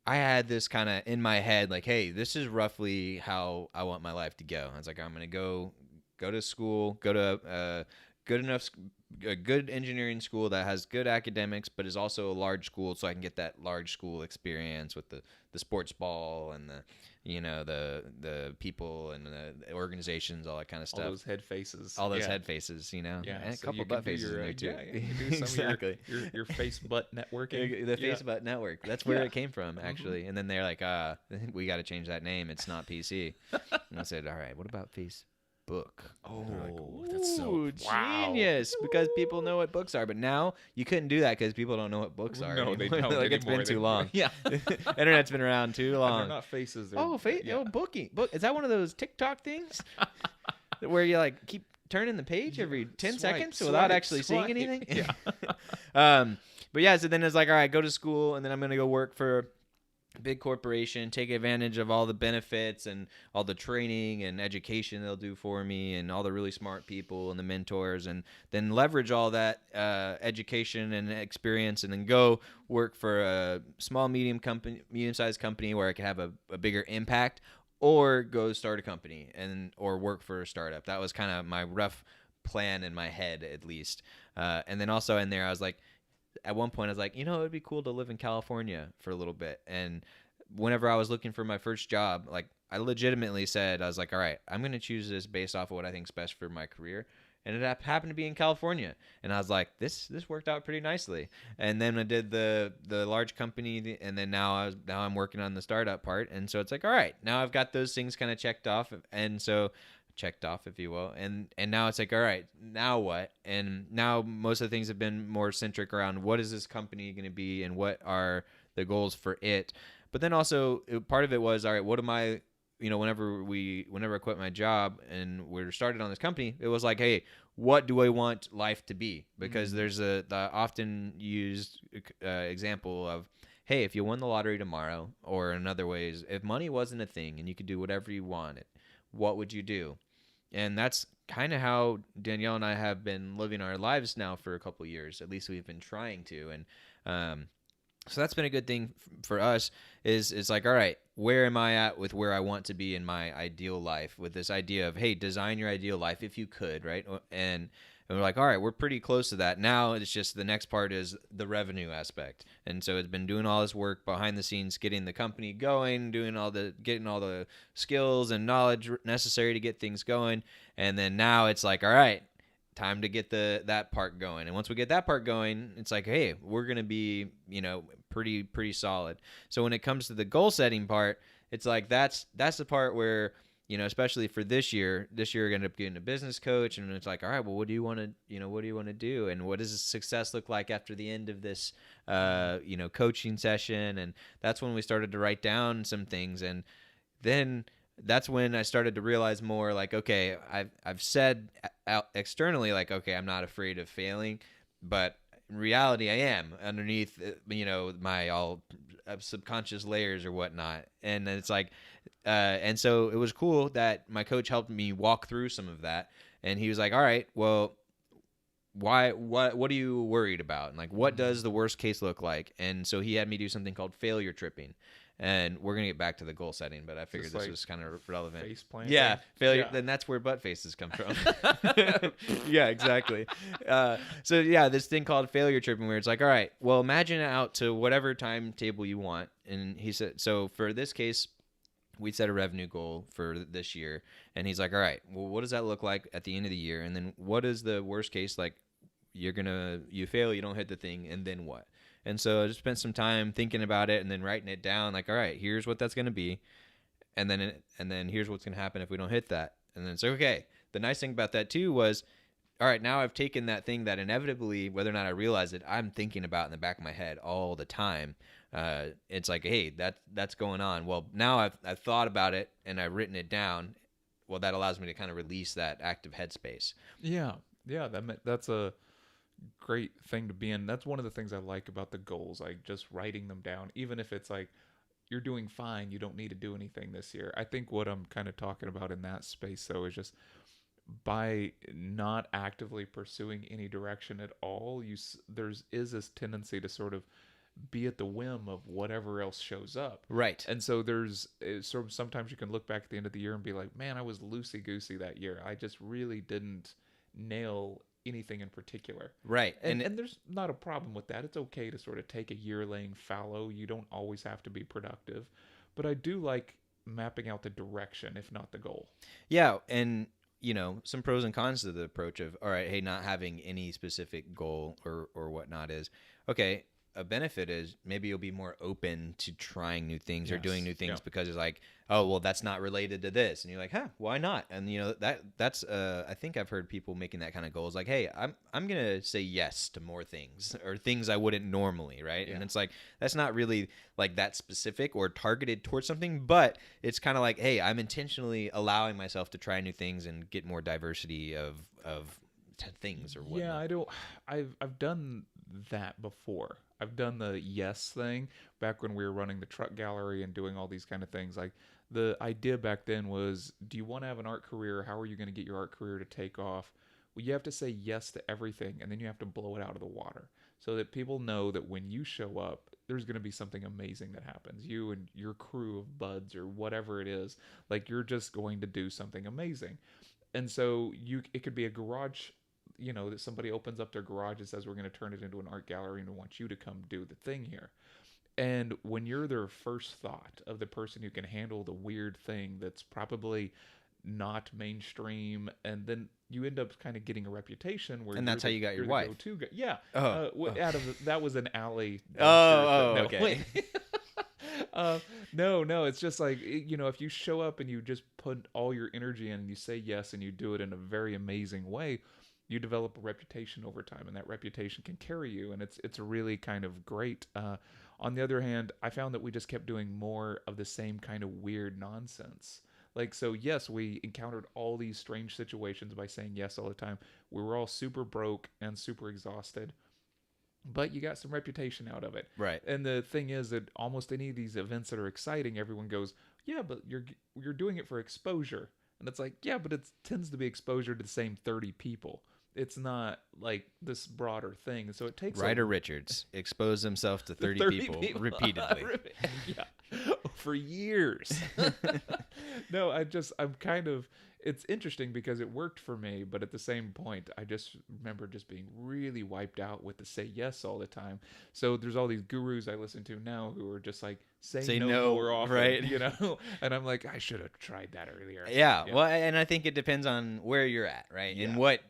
I had this kind of in my head, like, hey, this is roughly how I want my life to go. I was like, I'm gonna go to school, go to a good engineering school that has good academics, but is also a large school, so I can get that large school experience with the sports ball and the people and the organizations, all that kind of stuff. All those head faces. All those head faces, Yeah, and a so couple you butt can do faces your, in there too. Yeah, you can do some Exactly. of your face butt networking. The face butt network. That's where Yeah. it came from, actually. And then they're like, we got to change that name. It's not PC. And I said, all right, what about Facebook? Oh, That's so Ooh, wow. genius, because people know what books are. But now you couldn't do that because people don't know what books are. No, they anymore. don't Like, it's anymore. been too long. Yeah. Internet's been around too And long. they're not faces. They're, Oh, booking. Book. Is that one of those TikTok things where you like keep turning the page every 10 Swipe, seconds without actually swipe. seeing anything? Yeah. But yeah, so then it's like, all right, go to school, and then I'm going to go work for a big corporation, take advantage of all the benefits and all the training and education they'll do for me and all the really smart people and the mentors, and then leverage all that education and experience, and then go work for a small, medium-sized company where I can have a bigger impact, or go start a company or work for a startup. That was kind of my rough plan in my head, at least. And then also in there, I was like, at one point I was like, it would be cool to live in California for a little bit. And whenever I was looking for my first job, like, I legitimately said, I was like, all right, I'm going to choose this based off of what I think is best for my career. And it happened to be in California. And I was like, this worked out pretty nicely. And then I did the large company, and then now I'm working on the startup part. And so it's like, all right, now I've got those things kind of checked off. And so checked off, if you will. And now it's like, all right, now what? And now most of the things have been more centric around what is this company going to be and what are the goals for it. But then also part of it was, all right, what am I, whenever I quit my job and we're started on this company, it was like, hey, what do I want life to be? Because there's the often used example of, hey, if you won the lottery tomorrow, or in other ways, if money wasn't a thing and you could do whatever you wanted, what would you do? And that's kind of how Danielle and I have been living our lives now for a couple of years. At least we've been trying to. And so that's been a good thing for us, is it's like, all right, where am I at with where I want to be in my ideal life, with this idea of, hey, design your ideal life if you could, right? And we're like, all right, we're pretty close to that. Now it's just the next part is the revenue aspect. And so it's been doing all this work behind the scenes, getting the company going, getting all the skills and knowledge necessary to get things going. And then now it's like, all right, time to get that part going. And once we get that part going, it's like, hey, we're going to be, pretty solid. So when it comes to the goal setting part, it's like, that's the part where, especially for this year I ended up getting a business coach, and it's like, all right, well, what do you want to do? And what does success look like after the end of this, coaching session? And that's when we started to write down some things. And then that's when I started to realize more, like, okay, I've said out externally, like, okay, I'm not afraid of failing, but in reality, I am underneath, my all subconscious layers or whatnot. And it's like, and so it was cool that my coach helped me walk through some of that. And he was like, all right, well, what are you worried about? And like, what does the worst case look like? And so he had me do something called failure tripping. And we're gonna get back to the goal setting, but I figured Just this like was kind of relevant. face planting. Yeah, failure. Yeah. Then that's where butt faces come from. Yeah, exactly. So yeah, this thing called failure tripping, where it's like, all right, well, imagine it out to whatever timetable you want. And he said, so for this case, we set a revenue goal for this year, and he's like, all right, well, what does that look like at the end of the year? And then what is the worst case? Like, you fail, you don't hit the thing, and then what? And so I just spent some time thinking about it and then writing it down. Like, all right, here's what that's going to be, and then here's what's going to happen if we don't hit that. And then it's okay. The nice thing about that too was, all right, now I've taken that thing that inevitably, whether or not I realize it, I'm thinking about in the back of my head all the time. It's like, hey, that's going on. Well, now I've thought about it and I've written it down. Well, that allows me to kind of release that active headspace. Yeah, that's a great thing to be in. That's one of the things I like about the goals, like just writing them down, even if it's like you're doing fine, you don't need to do anything this year. I think what I'm kind of talking about in that space though is just by not actively pursuing any direction at all, is this tendency to sort of be at the whim of whatever else shows up. Right. And so sort of sometimes you can look back at the end of the year and be like, man, I was loosey goosey that year. I just really didn't nail anything in particular. Right. And there's not a problem with that. It's okay to sort of take a year laying fallow. You don't always have to be productive. But I do like mapping out the direction, if not the goal. Yeah. And, some pros and cons to the approach of, all right, hey, not having any specific goal or whatnot is, okay, a benefit is maybe you'll be more open to trying new things or doing new things because it's like, oh, well, that's not related to this. And you're like, huh, why not? And that's I think I've heard people making that kind of goal. It's like, hey, I'm going to say yes to more things or things I wouldn't normally. Right. Yeah. And it's like, that's not really like that specific or targeted towards something, but it's kind of like, hey, I'm intentionally allowing myself to try new things and get more diversity of things or whatnot. Yeah, I've done that before. I've done the yes thing back when we were running the truck gallery and doing all these kind of things. Like the idea back then was, do you want to have an art career? How are you going to get your art career to take off? Well, you have to say yes to everything, and then you have to blow it out of the water so that people know that when you show up, there's going to be something amazing that happens. You and your crew of buds or whatever it is, like you're just going to do something amazing. And so it could be a garage, that somebody opens up their garage and says, we're going to turn it into an art gallery and we want you to come do the thing here. And when you're their first thought of the person who can handle the weird thing that's probably not mainstream, and then you end up kind of getting a reputation where, and that's how you got your wife. Go-to guy. Yeah. Out of that was an alley. Okay. No, it's just like, if you show up and you just put all your energy in and you say yes and you do it in a very amazing way, you develop a reputation over time, and that reputation can carry you, and it's really kind of great. On the other hand, I found that we just kept doing more of the same kind of weird nonsense. Like, so yes, we encountered all these strange situations by saying yes all the time. We were all super broke and super exhausted, but you got some reputation out of it. Right. And the thing is that almost any of these events that are exciting, everyone goes, yeah, but you're doing it for exposure. And it's like, yeah, but it tends to be exposure to the same 30 people. It's not like this broader thing. So it takes Ryder Richards exposed himself to 30 people repeatedly. Yeah. For years. No, it's interesting because it worked for me, but at the same point, I just remember just being really wiped out with the say yes all the time. So there's all these gurus I listen to now who are just like, say no more often, right? And I'm like, I should have tried that earlier. Yeah. Well, and I think it depends on where you're at, right? Yeah. And what,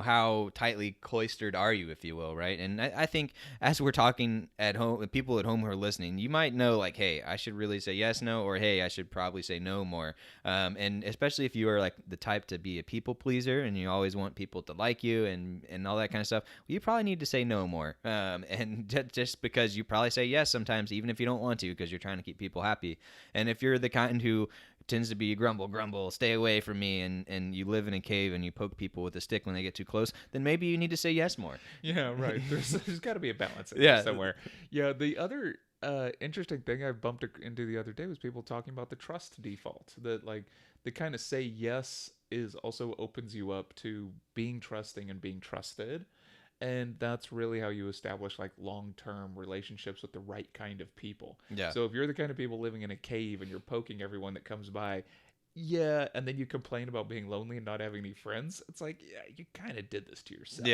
how tightly cloistered are you, if you will, right? And I think as we're talking at home, people at home who are listening, you might know like, hey, I should really say yes, no, or hey, I should probably say no more. And especially if you are like the type to be a people pleaser and you always want people to like you and all that kind of stuff, well, you probably need to say no more. And just because you probably say yes sometimes, even if you don't want to, because you're trying to keep people happy. And if you're the kind who tends to be grumble, stay away from me, and you live in a cave and you poke people with a stick when they get too close, then maybe you need to say yes more. Yeah, right. There's got to be a balance in there somewhere. Yeah, the other interesting thing I bumped into the other day was people talking about the trust default. That like the kind of say yes is also opens you up to being trusting and being trusted. And that's really how you establish like long-term relationships with the right kind of people. Yeah. So if you're the kind of people living in a cave and you're poking everyone that comes by, yeah, and then you complain about being lonely and not having any friends, it's like, yeah, you kind of did this to yourself.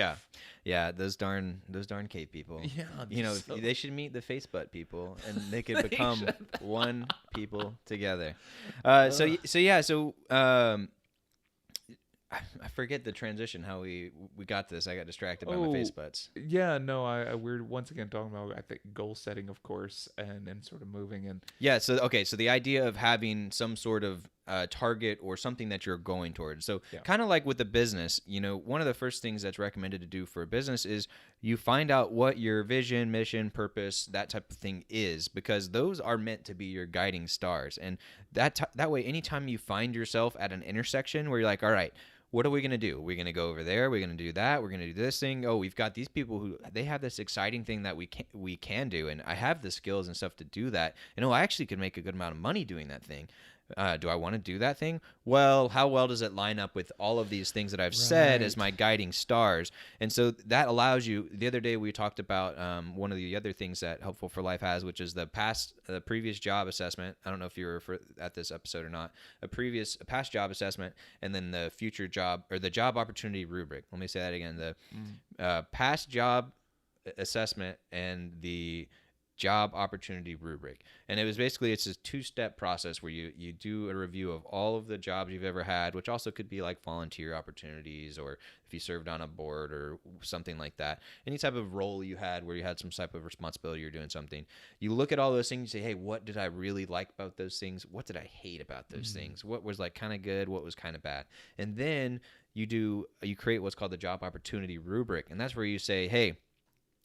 Yeah, those darn cave people. Yeah, You know, so- they should meet the face butt people, and they could become one people together. I forget the transition how we got this. I got distracted by my face butts. Yeah, no, we're once again talking about, I think, goal setting, of course, and sort of moving and Yeah. So the idea of having some sort of target or something that you're going towards. So Yeah. kind of like with the business, you know, one of the first things that's recommended to do for a business is you find out what your vision, mission, purpose, that type of thing is, because those are meant to be your guiding stars. And that way, anytime you find yourself at an intersection where you're like, all right, what are we going to do? We're going to go over there. We're going to do that. We're going to do this thing. Oh, we've got these people who they have this exciting thing that we can do. And I have the skills and stuff to do that. And I actually could make a good amount of money doing that thing. Do I want to do that thing? Well, how well does it line up with all of these things that I've said as my guiding stars? And so that allows you. The other day we talked about one of the other things that Helpful for Life has, which is the previous job assessment. I don't know if you were at this episode or not. A past job assessment, and then the future job or the job opportunity rubric. Let me say that again: the past job assessment and the job opportunity rubric. And it's a two-step process where you do a review of all of the jobs you've ever had, which also could be like volunteer opportunities, or if you served on a board or something like that, any type of role you had where you had some type of responsibility, you're doing something. You look at all those things, you say, hey, what did I really like about those things? What did I hate about those things? What was like kind of good? What was kind of bad? And then you create what's called the job opportunity rubric. And that's where you say, hey,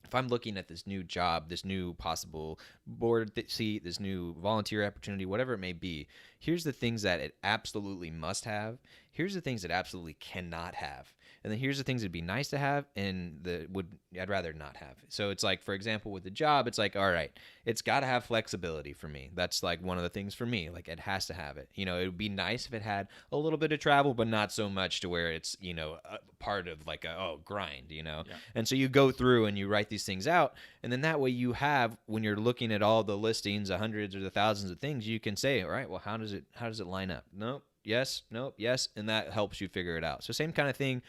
if I'm looking at this new job, this new possible board seat, this new volunteer opportunity, whatever it may be, here's the things that it absolutely must have. Here's the things it absolutely cannot have. And then here's the things that'd be nice to have and I'd rather not have. So it's like, for example, with the job, it's like, all right, it's got to have flexibility for me. That's like one of the things for me. Like, it has to have it. You know, it would be nice if it had a little bit of travel, but not so much to where it's, you know, a part of like grind, you know? Yeah. And so you go through and you write these things out. And then that way you have, when you're looking at all the listings, the hundreds or the thousands of things, you can say, all right, well, how does it line up? Nope. Yes, nope, yes, and that helps you figure it out. So same kind of thing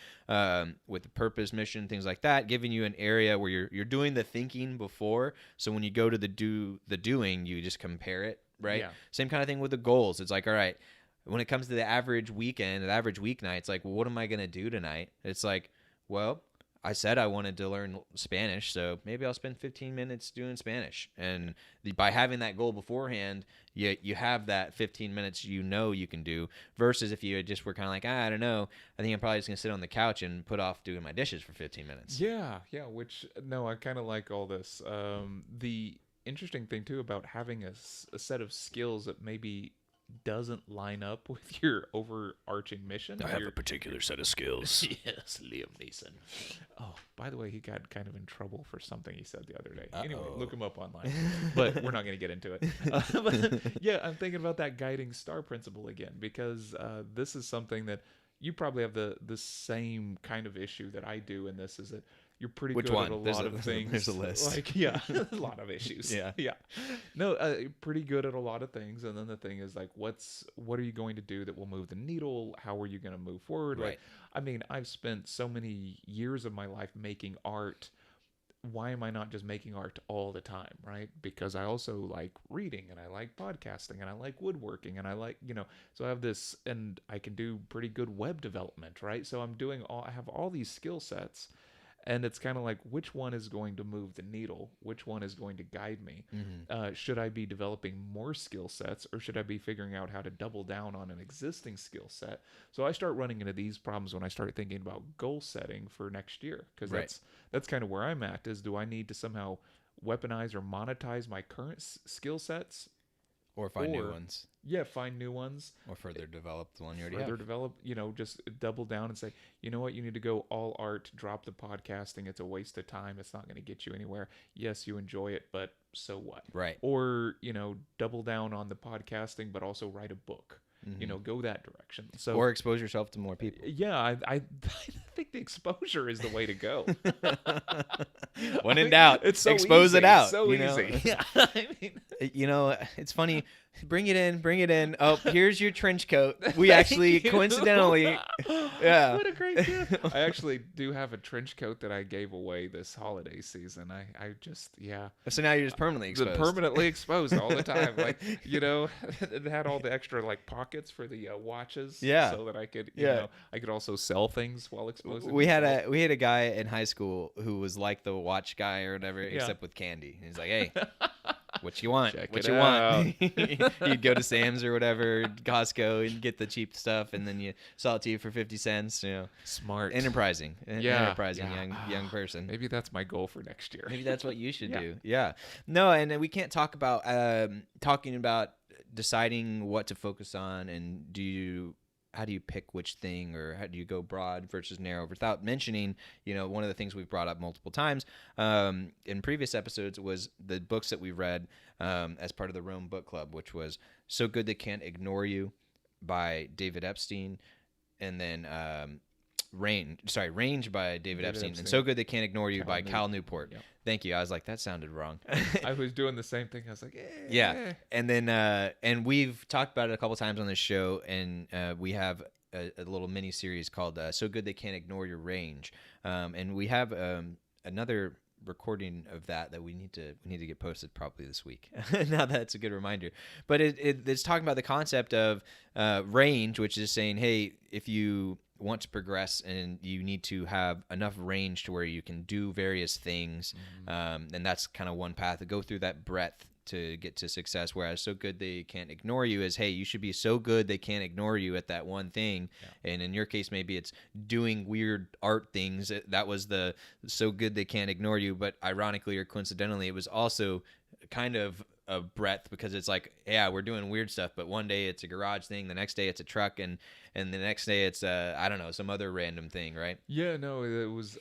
with the purpose, mission, things like that, giving you an area where you're doing the thinking before. So when you go to the doing, you just compare it, right? Yeah. Same kind of thing with the goals. It's like, all right, when it comes to the average weekend, the average weeknight, it's like, well, what am I going to do tonight? It's like, well, I said I wanted to learn Spanish, so maybe I'll spend 15 minutes doing Spanish. And by having that goal beforehand, you have that 15 minutes you can do, versus if you just were kind of like, I don't know, I think I'm probably just going to sit on the couch and put off doing my dishes for 15 minutes. Yeah, I kind of like all this. The interesting thing, too, about having a set of skills that maybe doesn't line up with your overarching mission. I have a particular set of skills. Yes, Liam Neeson. Oh, by the way, he got kind of in trouble for something he said the other day. Anyway, look him up online. But we're not going to get into it. But yeah, I'm thinking about that guiding star principle again, because this is something that you probably have the same kind of issue that I do in this, is that you're pretty good at a lot of things. There's a list. Like, yeah, a lot of issues. Yeah. No, pretty good at a lot of things. And then the thing is, like, what are you going to do that will move the needle? How are you going to move forward? Right. Like, I mean, I've spent so many years of my life making art. Why am I not just making art all the time, right? Because I also like reading, and I like podcasting, and I like woodworking, and I like, so I have this, and I can do pretty good web development, right? So I have all these skill sets. And it's kind of like, which one is going to move the needle? Which one is going to guide me? Mm-hmm. Should I be developing more skill sets, or should I be figuring out how to double down on an existing skill set? So I start running into these problems when I start thinking about goal setting for next year, because that's kind of where I'm at. Is, do I need to somehow weaponize or monetize my current skill sets? Or find new ones. Yeah, find new ones. Or further develop the one you already have. Further develop, just double down and say, you know what, you need to go all art, drop the podcasting. It's a waste of time. It's not going to get you anywhere. Yes, you enjoy it, but so what? Right. Or, double down on the podcasting, but also write a book. Mm-hmm. Go that direction. So, or expose yourself to more people. Yeah, think the exposure is the way to go. When in doubt, it's so expose easy, it out. So you know? easy. Yeah, I mean, You know, it's funny. Bring it in. Oh, here's your trench coat. We actually, Thank you. coincidentally, yeah. What a great gift. I actually do have a trench coat that I gave away this holiday season. I just, yeah. So now you're just permanently exposed. Permanently exposed all the time. Like, you know, it had all the extra like pockets for the watches. Yeah. So that I could, you know, I could also sell things while exposing We had myself. a guy in high school who was like the watch guy or whatever, except with candy. And he's like, hey, what you want? Check What it you want? You'd go to Sam's or whatever, Costco, and get the cheap stuff, and then you sell it to you for 50 cents. You know, Smart. enterprising, Yeah. young person. Maybe that's my goal for next year. Maybe that's what you should Yeah. do. Yeah. No, and we can't talk about talking about deciding what to focus on, and how do you pick which thing, or how do you go broad versus narrow without mentioning, you know, one of the things we've brought up multiple times in previous episodes was the books that we read as part of the Rome Book Club, which was So Good They Can't Ignore You by David Epstein, and then Range by David Epstein, and So Good They Can't Ignore You by Cal Newport. Yep. Thank you. I was like, that sounded wrong. I was doing the same thing. I was like, Yeah. And then and we've talked about it a couple times on this show, and we have a little mini series called So Good They Can't Ignore Your Range. And we have another recording of that we need to get posted probably this week. Now that's a good reminder. But it's talking about the concept of range, which is saying, hey, if you want to progress and you need to have enough range to where you can do various things, and that's kind of one path to go through that breadth to get to success. Whereas So Good They Can't Ignore You is, hey, you should be so good they can't ignore you at that one thing. And in your case, maybe it's doing weird art things. That was the So Good They Can't Ignore You, but ironically or coincidentally, it was also kind of a breadth, because it's like, yeah, we're doing weird stuff, but one day it's a garage thing, the next day it's a truck, and the next day it's I don't know, some other random thing, right? Yeah, no, it was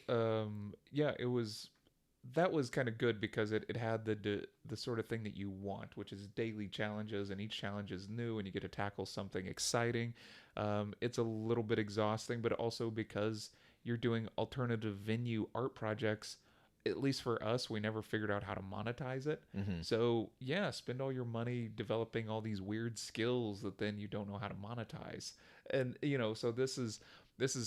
that was kind of good because it had the sort of thing that you want, which is daily challenges, and each challenge is new and you get to tackle something exciting. It's a little bit exhausting, but also because you're doing alternative venue art projects, at least for us, we never figured out how to monetize it. So yeah, spend all your money developing all these weird skills that then you don't know how to monetize. And you know, so this is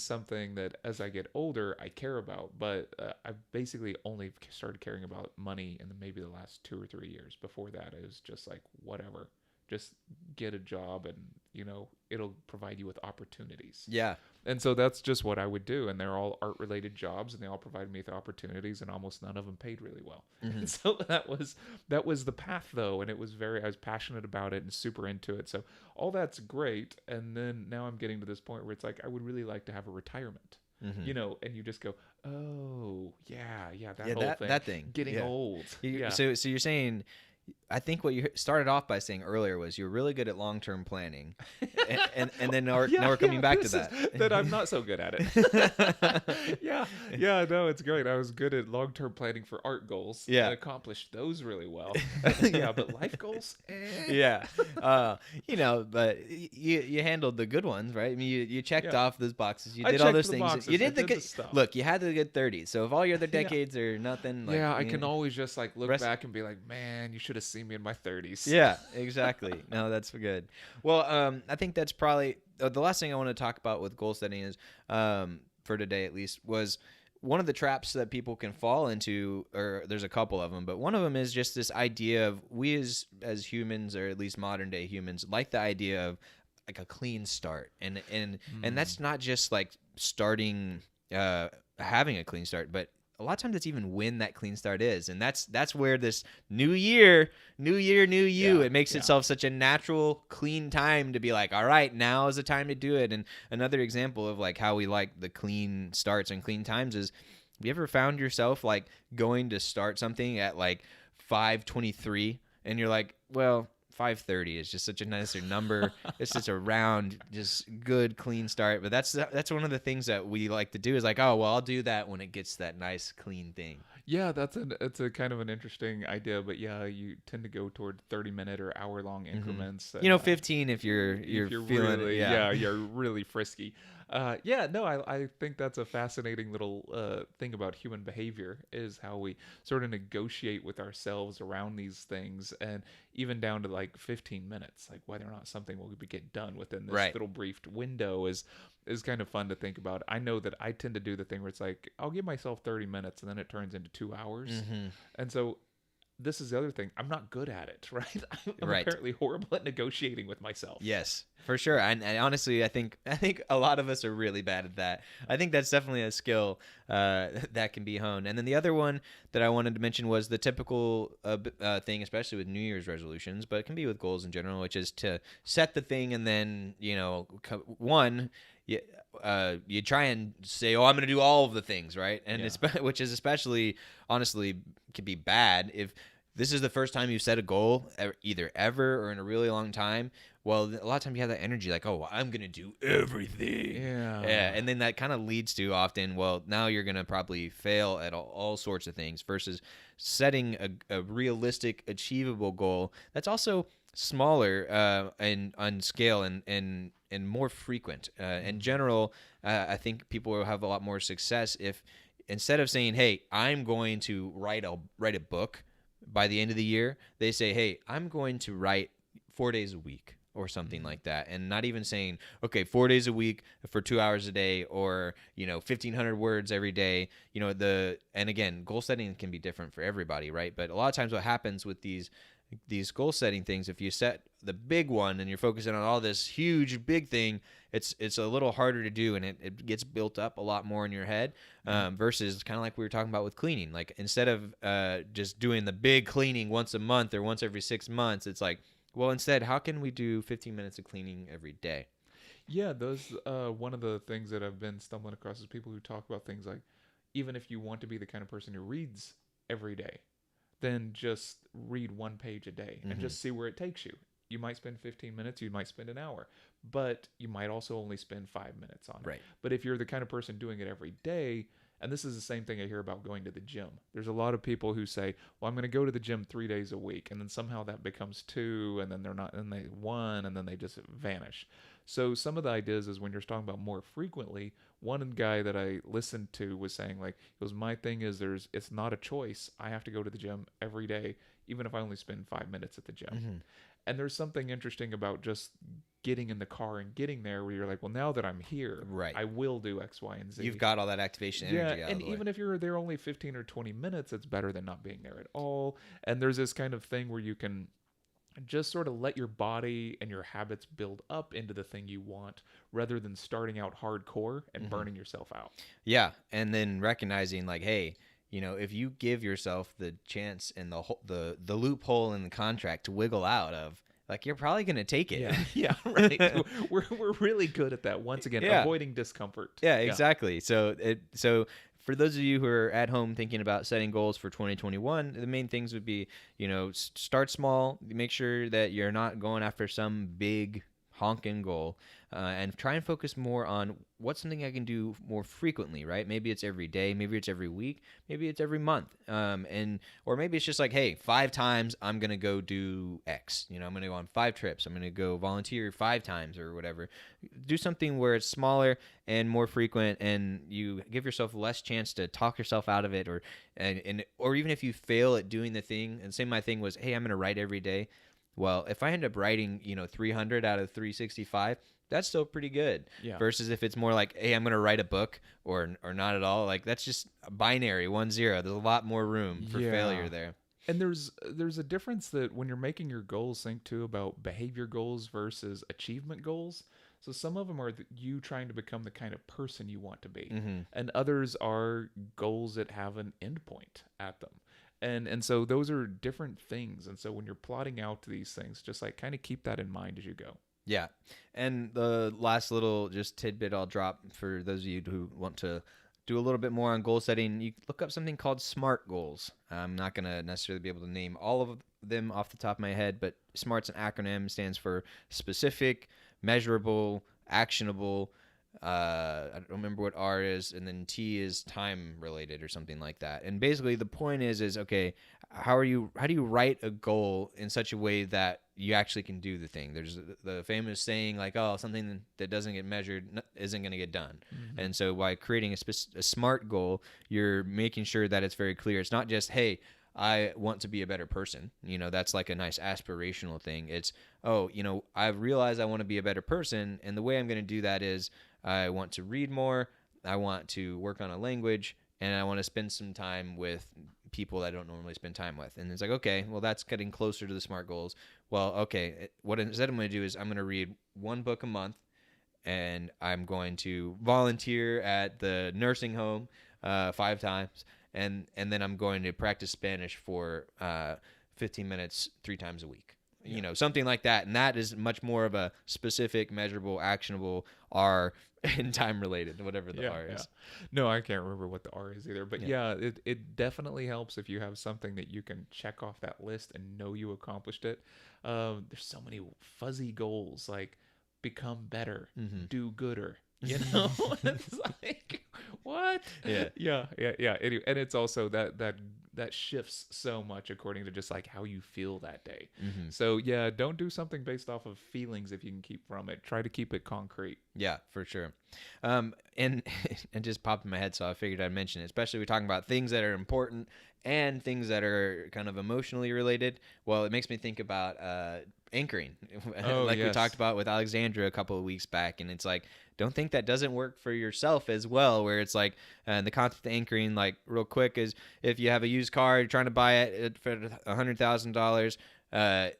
something that as I get older, I care about. But I've basically only started caring about money in maybe the last 2 or 3 years. Before that, it was just like, whatever, just get a job, and you know, it'll provide you with opportunities. Yeah. And so that's just what I would do. And they're all art related jobs, and they all provide me with opportunities, and almost none of them paid really well. And so that was the path though. And I was passionate about it and super into it. So all that's great. And then now I'm getting to this point where it's like, I would really like to have a retirement, you know, and you just go, oh yeah, that thing, getting old. So you're saying, I think what you started off by saying earlier was you're really good at long-term planning, and then now we're coming back to that. That I'm not so good at it. No, it's great. I was good at long-term planning for art goals. Yeah, I accomplished those really well. Yeah, but life goals. Yeah, you know, but you handled the good ones, right? I mean, you checked off those boxes. You did all those things. Boxes. You did the good stuff. Look, you had the good 30s. So if all your other decades are nothing, like, I can always just like look back and be like, man, you should have seen me in my 30s. Yeah, exactly. No, that's good. Well, I think that's probably the last thing I want to talk about with goal setting is, for today at least, was one of the traps that people can fall into, or there's a couple of them, but one of them is just this idea of we as humans, or at least modern day humans, like the idea of like a clean start, and that's not just like starting, having a clean start, but a lot of times it's even when that clean start is. And that's where this new year, new you, it makes itself such a natural, clean time to be like, all right, now is the time to do it. And another example of like how we like the clean starts and clean times is, have you ever found yourself like going to start something at like 5:23 and you're like, well, 5:30 is just such a nicer number. It's just a round, just good, clean start. But that's one of the things that we like to do is like, oh, well, I'll do that when it gets that nice, clean thing. Yeah, it's a kind of an interesting idea, but yeah, you tend to go toward 30-minute or hour-long increments. You know, 15 if you're feeling really, it. Yeah. you're really frisky. Yeah, no, I think that's a fascinating little thing about human behavior is how we sort of negotiate with ourselves around these things, and even down to like 15 minutes, like whether or not something will get done within this Right. little brief window is kind of fun to think about. I know that I tend to do the thing where it's like I'll give myself 30 minutes and then it turns into 2 hours, Mm-hmm. and so this is the other thing. I'm not good at it, right? I'm Right. apparently horrible at negotiating with myself. Yes, for sure. And honestly, I think a lot of us are really bad at that. I think that's definitely a skill that can be honed. And then the other one that I wanted to mention was the typical thing, especially with New Year's resolutions, but it can be with goals in general, which is to set the thing and then one. You, you try and say, "Oh, I'm going to do all of the things," right? And Yeah. which is especially, honestly, can be bad if this is the first time you set a goal, either ever or in a really long time. Well, a lot of times you have that energy, like, "Oh, I'm going to do everything," Yeah. and then that kind of leads to often, well, now you're going to probably fail at all sorts of things. Versus setting a realistic, achievable goal that's also smaller and on scale and more frequent. In general, I think people will have a lot more success if instead of saying, "Hey, I'm going to write a book by the end of the year," they say, "Hey, I'm going to write 4 days a week." Or something like that, and not even saying, okay, 4 days a week for 2 hours a day, or 1,500 words every day. And again, goal setting can be different for everybody, right? But a lot of times, what happens with these goal setting things, if you set the big one and you're focusing on all this huge big thing, it's a little harder to do, and it gets built up a lot more in your head. Versus kind of like we were talking about with cleaning, like instead of just doing the big cleaning once a month or once every 6 months, it's like, well, instead, how can we do 15 minutes of cleaning every day? Yeah, those one of the things that I've been stumbling across is people who talk about things like even if you want to be the kind of person who reads every day, then just read one page a day and Mm-hmm. just see where it takes you. You might spend 15 minutes, you might spend an hour, but you might also only spend 5 minutes on it. Right. But if you're the kind of person doing it every day, and this is the same thing I hear about going to the gym. There's a lot of people who say, "Well, I'm going to go to the gym 3 days a week," and then somehow that becomes two, and then they're not, and they one, and then they just vanish. So some of the ideas is when you're talking about more frequently. One guy that I listened to was saying like, "It was my thing is it's not a choice. I have to go to the gym every day, even if I only spend 5 minutes at the gym." Mm-hmm. And there's something interesting about just getting in the car and getting there where you're like, well, now that I'm here, Right. I will do X, Y, and Z. You've got all that activation energy out And of the way. even if you're there only 15 or 20 minutes, it's better than not being there at all. And there's this kind of thing where you can just sort of let your body and your habits build up into the thing you want rather than starting out hardcore and Mm-hmm. burning yourself out. Yeah, and then recognizing like, hey, if you give yourself the chance and the loophole in the contract to wiggle out of, like, you're probably gonna take it. Yeah, right. We're really good at that. Once again, Yeah. avoiding discomfort. Yeah, exactly. So for those of you who are at home thinking about setting goals for 2021, the main things would be, start small, make sure that you're not going after some big honking goal, and try and focus more on what's something I can do more frequently, right? Maybe it's every day, maybe it's every week, maybe it's every month, or maybe it's just like, hey, 5 times I'm gonna go do X. I'm gonna go on 5 trips. I'm gonna go volunteer 5 times or whatever. Do something where it's smaller and more frequent, and you give yourself less chance to talk yourself out of it, or even if you fail at doing the thing. And say my thing was, hey, I'm gonna write every day. Well, if I end up writing, 300 out of 365, that's still pretty good. Yeah. Versus if it's more like, hey, I'm going to write a book or not at all, like that's just binary, 1-0. There's a lot more room for failure there. And there's a difference that when you're making your goals, think too about behavior goals versus achievement goals. So some of them are you trying to become the kind of person you want to be, Mm-hmm. and others are goals that have an endpoint at them. And so those are different things. And so when you're plotting out these things, just like kind of keep that in mind as you go. Yeah. And the last little just tidbit I'll drop for those of you who want to do a little bit more on goal setting, you look up something called SMART goals. I'm not going to necessarily be able to name all of them off the top of my head, but SMART's an acronym, stands for specific, measurable, actionable, I don't remember what R is, and then T is time related or something like that. And basically the point is okay, how do you write a goal in such a way that you actually can do the thing? There's the famous saying like, oh, something that doesn't get measured isn't going to get done. And so by creating a smart goal, you're making sure that it's very clear. It's not just, hey, I want to be a better person. That's like a nice aspirational thing. It's, oh, I've realized I want to be a better person, and the way I'm going to do that is I want to read more, I want to work on a language, and I want to spend some time with people that I don't normally spend time with. And it's like, okay, well, that's getting closer to the SMART goals. Well, okay, what instead I'm going to do is I'm going to read one book a month, and I'm going to volunteer at the nursing home 5 times, and then I'm going to practice Spanish for 15 minutes 3 times a week. Something like that. And that is much more of a specific, measurable, actionable R and time related, whatever the R is. No, I can't remember what the R is either. But it definitely helps if you have something that you can check off that list and know you accomplished it. There's so many fuzzy goals like become better, do gooder. It's like, what? Yeah. Anyway, and it's also that shifts so much according to just like how you feel that day. So yeah, don't do something based off of feelings if you can keep from it. Try to keep it concrete. Yeah, for sure. And it just popped in my head, so I figured I'd mention it. Especially we're talking about things that are important and things that are kind of emotionally related. Well, it makes me think about anchoring, we talked about with Alexandra a couple of weeks back, and it's like, don't think that doesn't work for yourself as well, where it's like, the concept of anchoring, like real quick, is if you have a used car, you're trying to buy it for $100,000,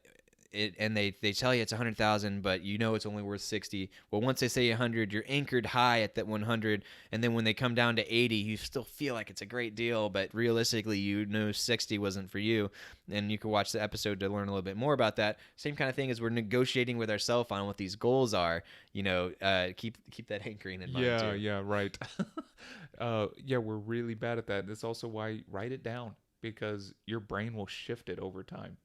and they tell you it's 100,000, but it's only worth 60. Well, once they say 100, you're anchored high at that 100, and then when they come down to 80, you still feel like it's a great deal, but realistically, 60 wasn't for you. And you can watch the episode to learn a little bit more about that. Same kind of thing as we're negotiating with ourselves on what these goals are. Keep that anchoring in mind too. Yeah, right. We're really bad at that. That's also why write it down, because your brain will shift it over time.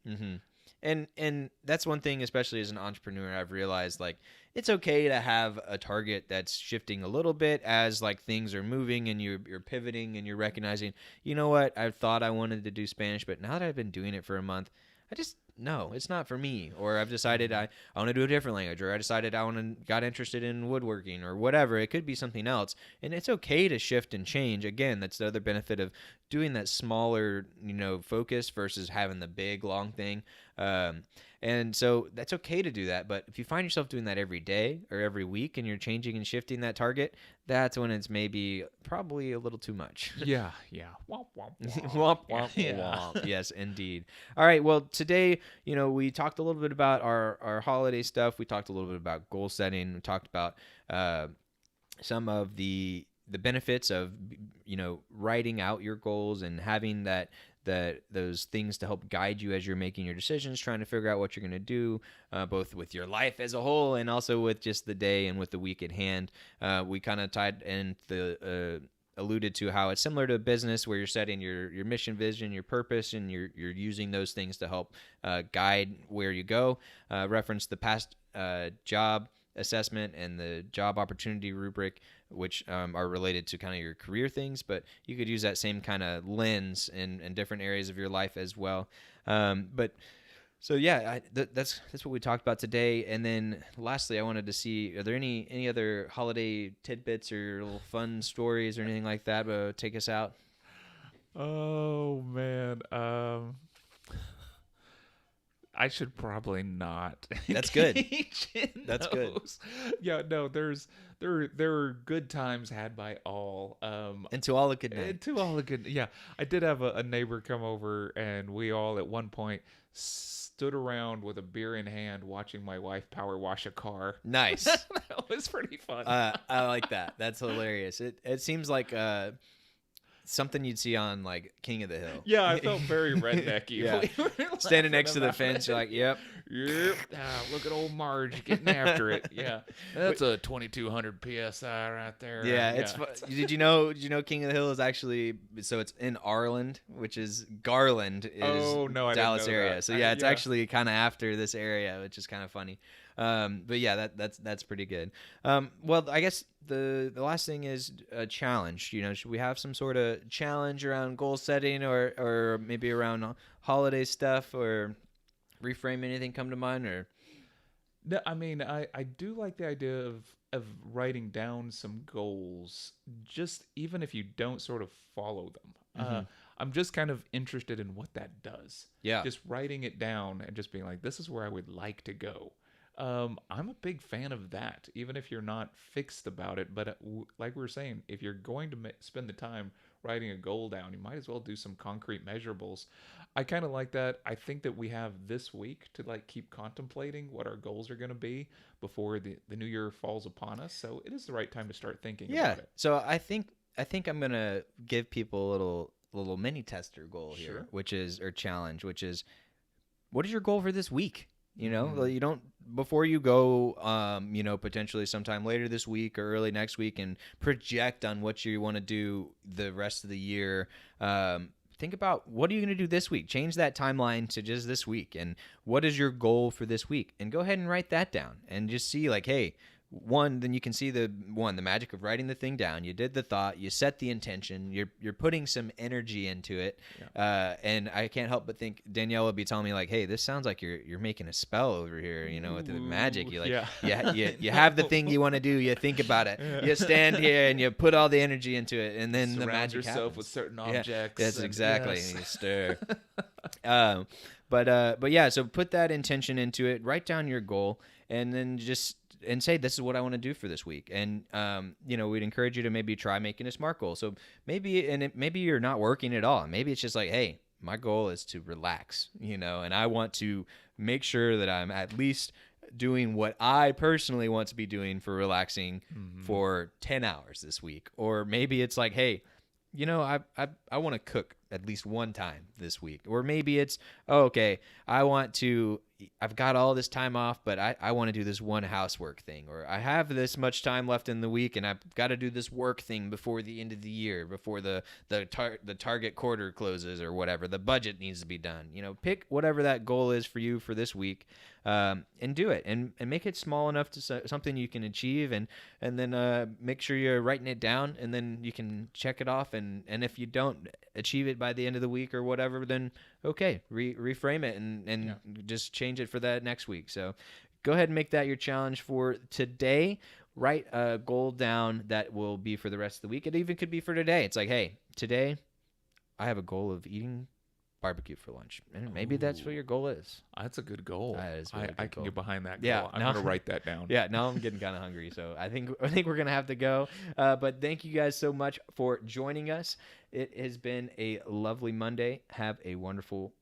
And that's one thing, especially as an entrepreneur, I've realized, like, it's okay to have a target that's shifting a little bit as like things are moving and you're pivoting and you're recognizing, what, I thought I wanted to do Spanish, but now that I've been doing it for a month, no, it's not for me. Or I've decided I want to do a different language, or I decided got interested in woodworking or whatever. It could be something else. And it's okay to shift and change. Again, that's the other benefit of doing that smaller, focus versus having the big, long thing. And so that's okay to do that. But if you find yourself doing that every day or every week and you're changing and shifting that target, that's when it's probably a little too much. Yeah. Womp, womp, womp. Womp, womp, womp. Yes, indeed. All right. Well, today, we talked a little bit about our holiday stuff. We talked a little bit about goal setting. We talked about some of the benefits of, writing out your goals and having those things to help guide you as you're making your decisions, trying to figure out what you're going to do, both with your life as a whole and also with just the day and with the week at hand. We kind of tied in alluded to how it's similar to business, where you're setting your mission, vision, your purpose, and you're using those things to help guide where you go. Reference the past job assessment and the Job Opportunity Rubric, which are related to kind of your career things, but you could use that same kind of lens in different areas of your life as well. So yeah, that's what we talked about today. And then lastly, I wanted to see, are there any other holiday tidbits or little fun stories or anything like that to take us out? Oh man. I should probably not. That's good. That's good. Yeah, no, there are good times had by all. And to all a good night. To all a good. Yeah, I did have a neighbor come over, and we all at one point stood around with a beer in hand, watching my wife power wash a car. Nice. That was pretty fun. I like that. That's hilarious. It seems like something you'd see on like King of the Hill. Yeah, I felt very rednecky. Yeah. Standing next to the fence, you're like, yep. Look at old Marge getting after it. Yeah, that's a 2200 psi right there. Yeah, it's fun. Did you know King of the Hill is actually, so it's in Arland, which is Garland is I Dallas didn't know area. that. So yeah, it's actually kind of after this area, which is kind of funny. But yeah, that's pretty good. Well, I guess the last thing is a challenge. You know, should we have some sort of challenge around goal setting, or maybe around holiday stuff, or reframe? Anything come to mind? Or No, I mean, I do like the idea of writing down some goals, just even if you don't sort of follow them. I'm just kind of interested in what that does. Yeah. Just writing it down and just being like, this is where I would like to go. I'm a big fan of that, even if you're not fixed about it. But like we were saying, if you're going to spend the time writing a goal down, you might as well do some concrete measurables. I kind of like that. I think that we have this week to like keep contemplating what our goals are going to be before the new year falls upon us. So it is the right time to start thinking yeah. about it. So I think I'm gonna give people a little mini tester goal here, Sure. which is or challenge, which is, what is your goal for this week? You know, Mm. you don't, before you go, potentially sometime later this week or early next week and project on what you want to do the rest of the year. Think about, what are you going to do this week? Change that timeline to just this week. And what is your goal for this week? And go ahead and write that down and just see like, hey, then you can see the magic of writing the thing down. You did the thought, you set the intention, you're putting some energy into it. And I can't help but think Danielle would be telling me like, hey, this sounds like you're making a spell over here, with the magic. You like, you have the thing you want to do, you think about it, you stand here and you put all the energy into it, and then Surround the magic yourself happens. with certain objects. That's exactly. Yes. And you stir. But yeah, so put that intention into it, write down your goal, and then and say, this is what I want to do for this week. And we'd encourage you to maybe try making a SMART goal. So maybe you're not working at all. Maybe it's just like, hey, my goal is to relax, and I want to make sure that I'm at least doing what I personally want to be doing for relaxing for 10 hours this week. Or maybe it's like, hey, I want to cook at least one time this week. Or maybe it's, I've got all this time off, but I want to do this one housework thing. Or I have this much time left in the week, and I've got to do this work thing before the end of the year, before the target quarter closes or whatever. The budget needs to be done. Pick whatever that goal is for you for this week, and do it. And make it small enough to something you can achieve, and then make sure you're writing it down, and then you can check it off. And if you don't achieve it by the end of the week or whatever, then okay, reframe it and just change it for that next week. So go ahead and make that your challenge for today. Write a goal down that will be for the rest of the week. It even could be for today. It's like, hey, today I have a goal of eating barbecue for lunch, and maybe that's what your goal is. That's a good goal. That is a really I good can goal. get behind that goal. Yeah, I'm going to write that down. Yeah, now I'm getting kind of hungry, so I think we're gonna have to go. But thank you guys so much for joining us. It has been a lovely Monday. Have a wonderful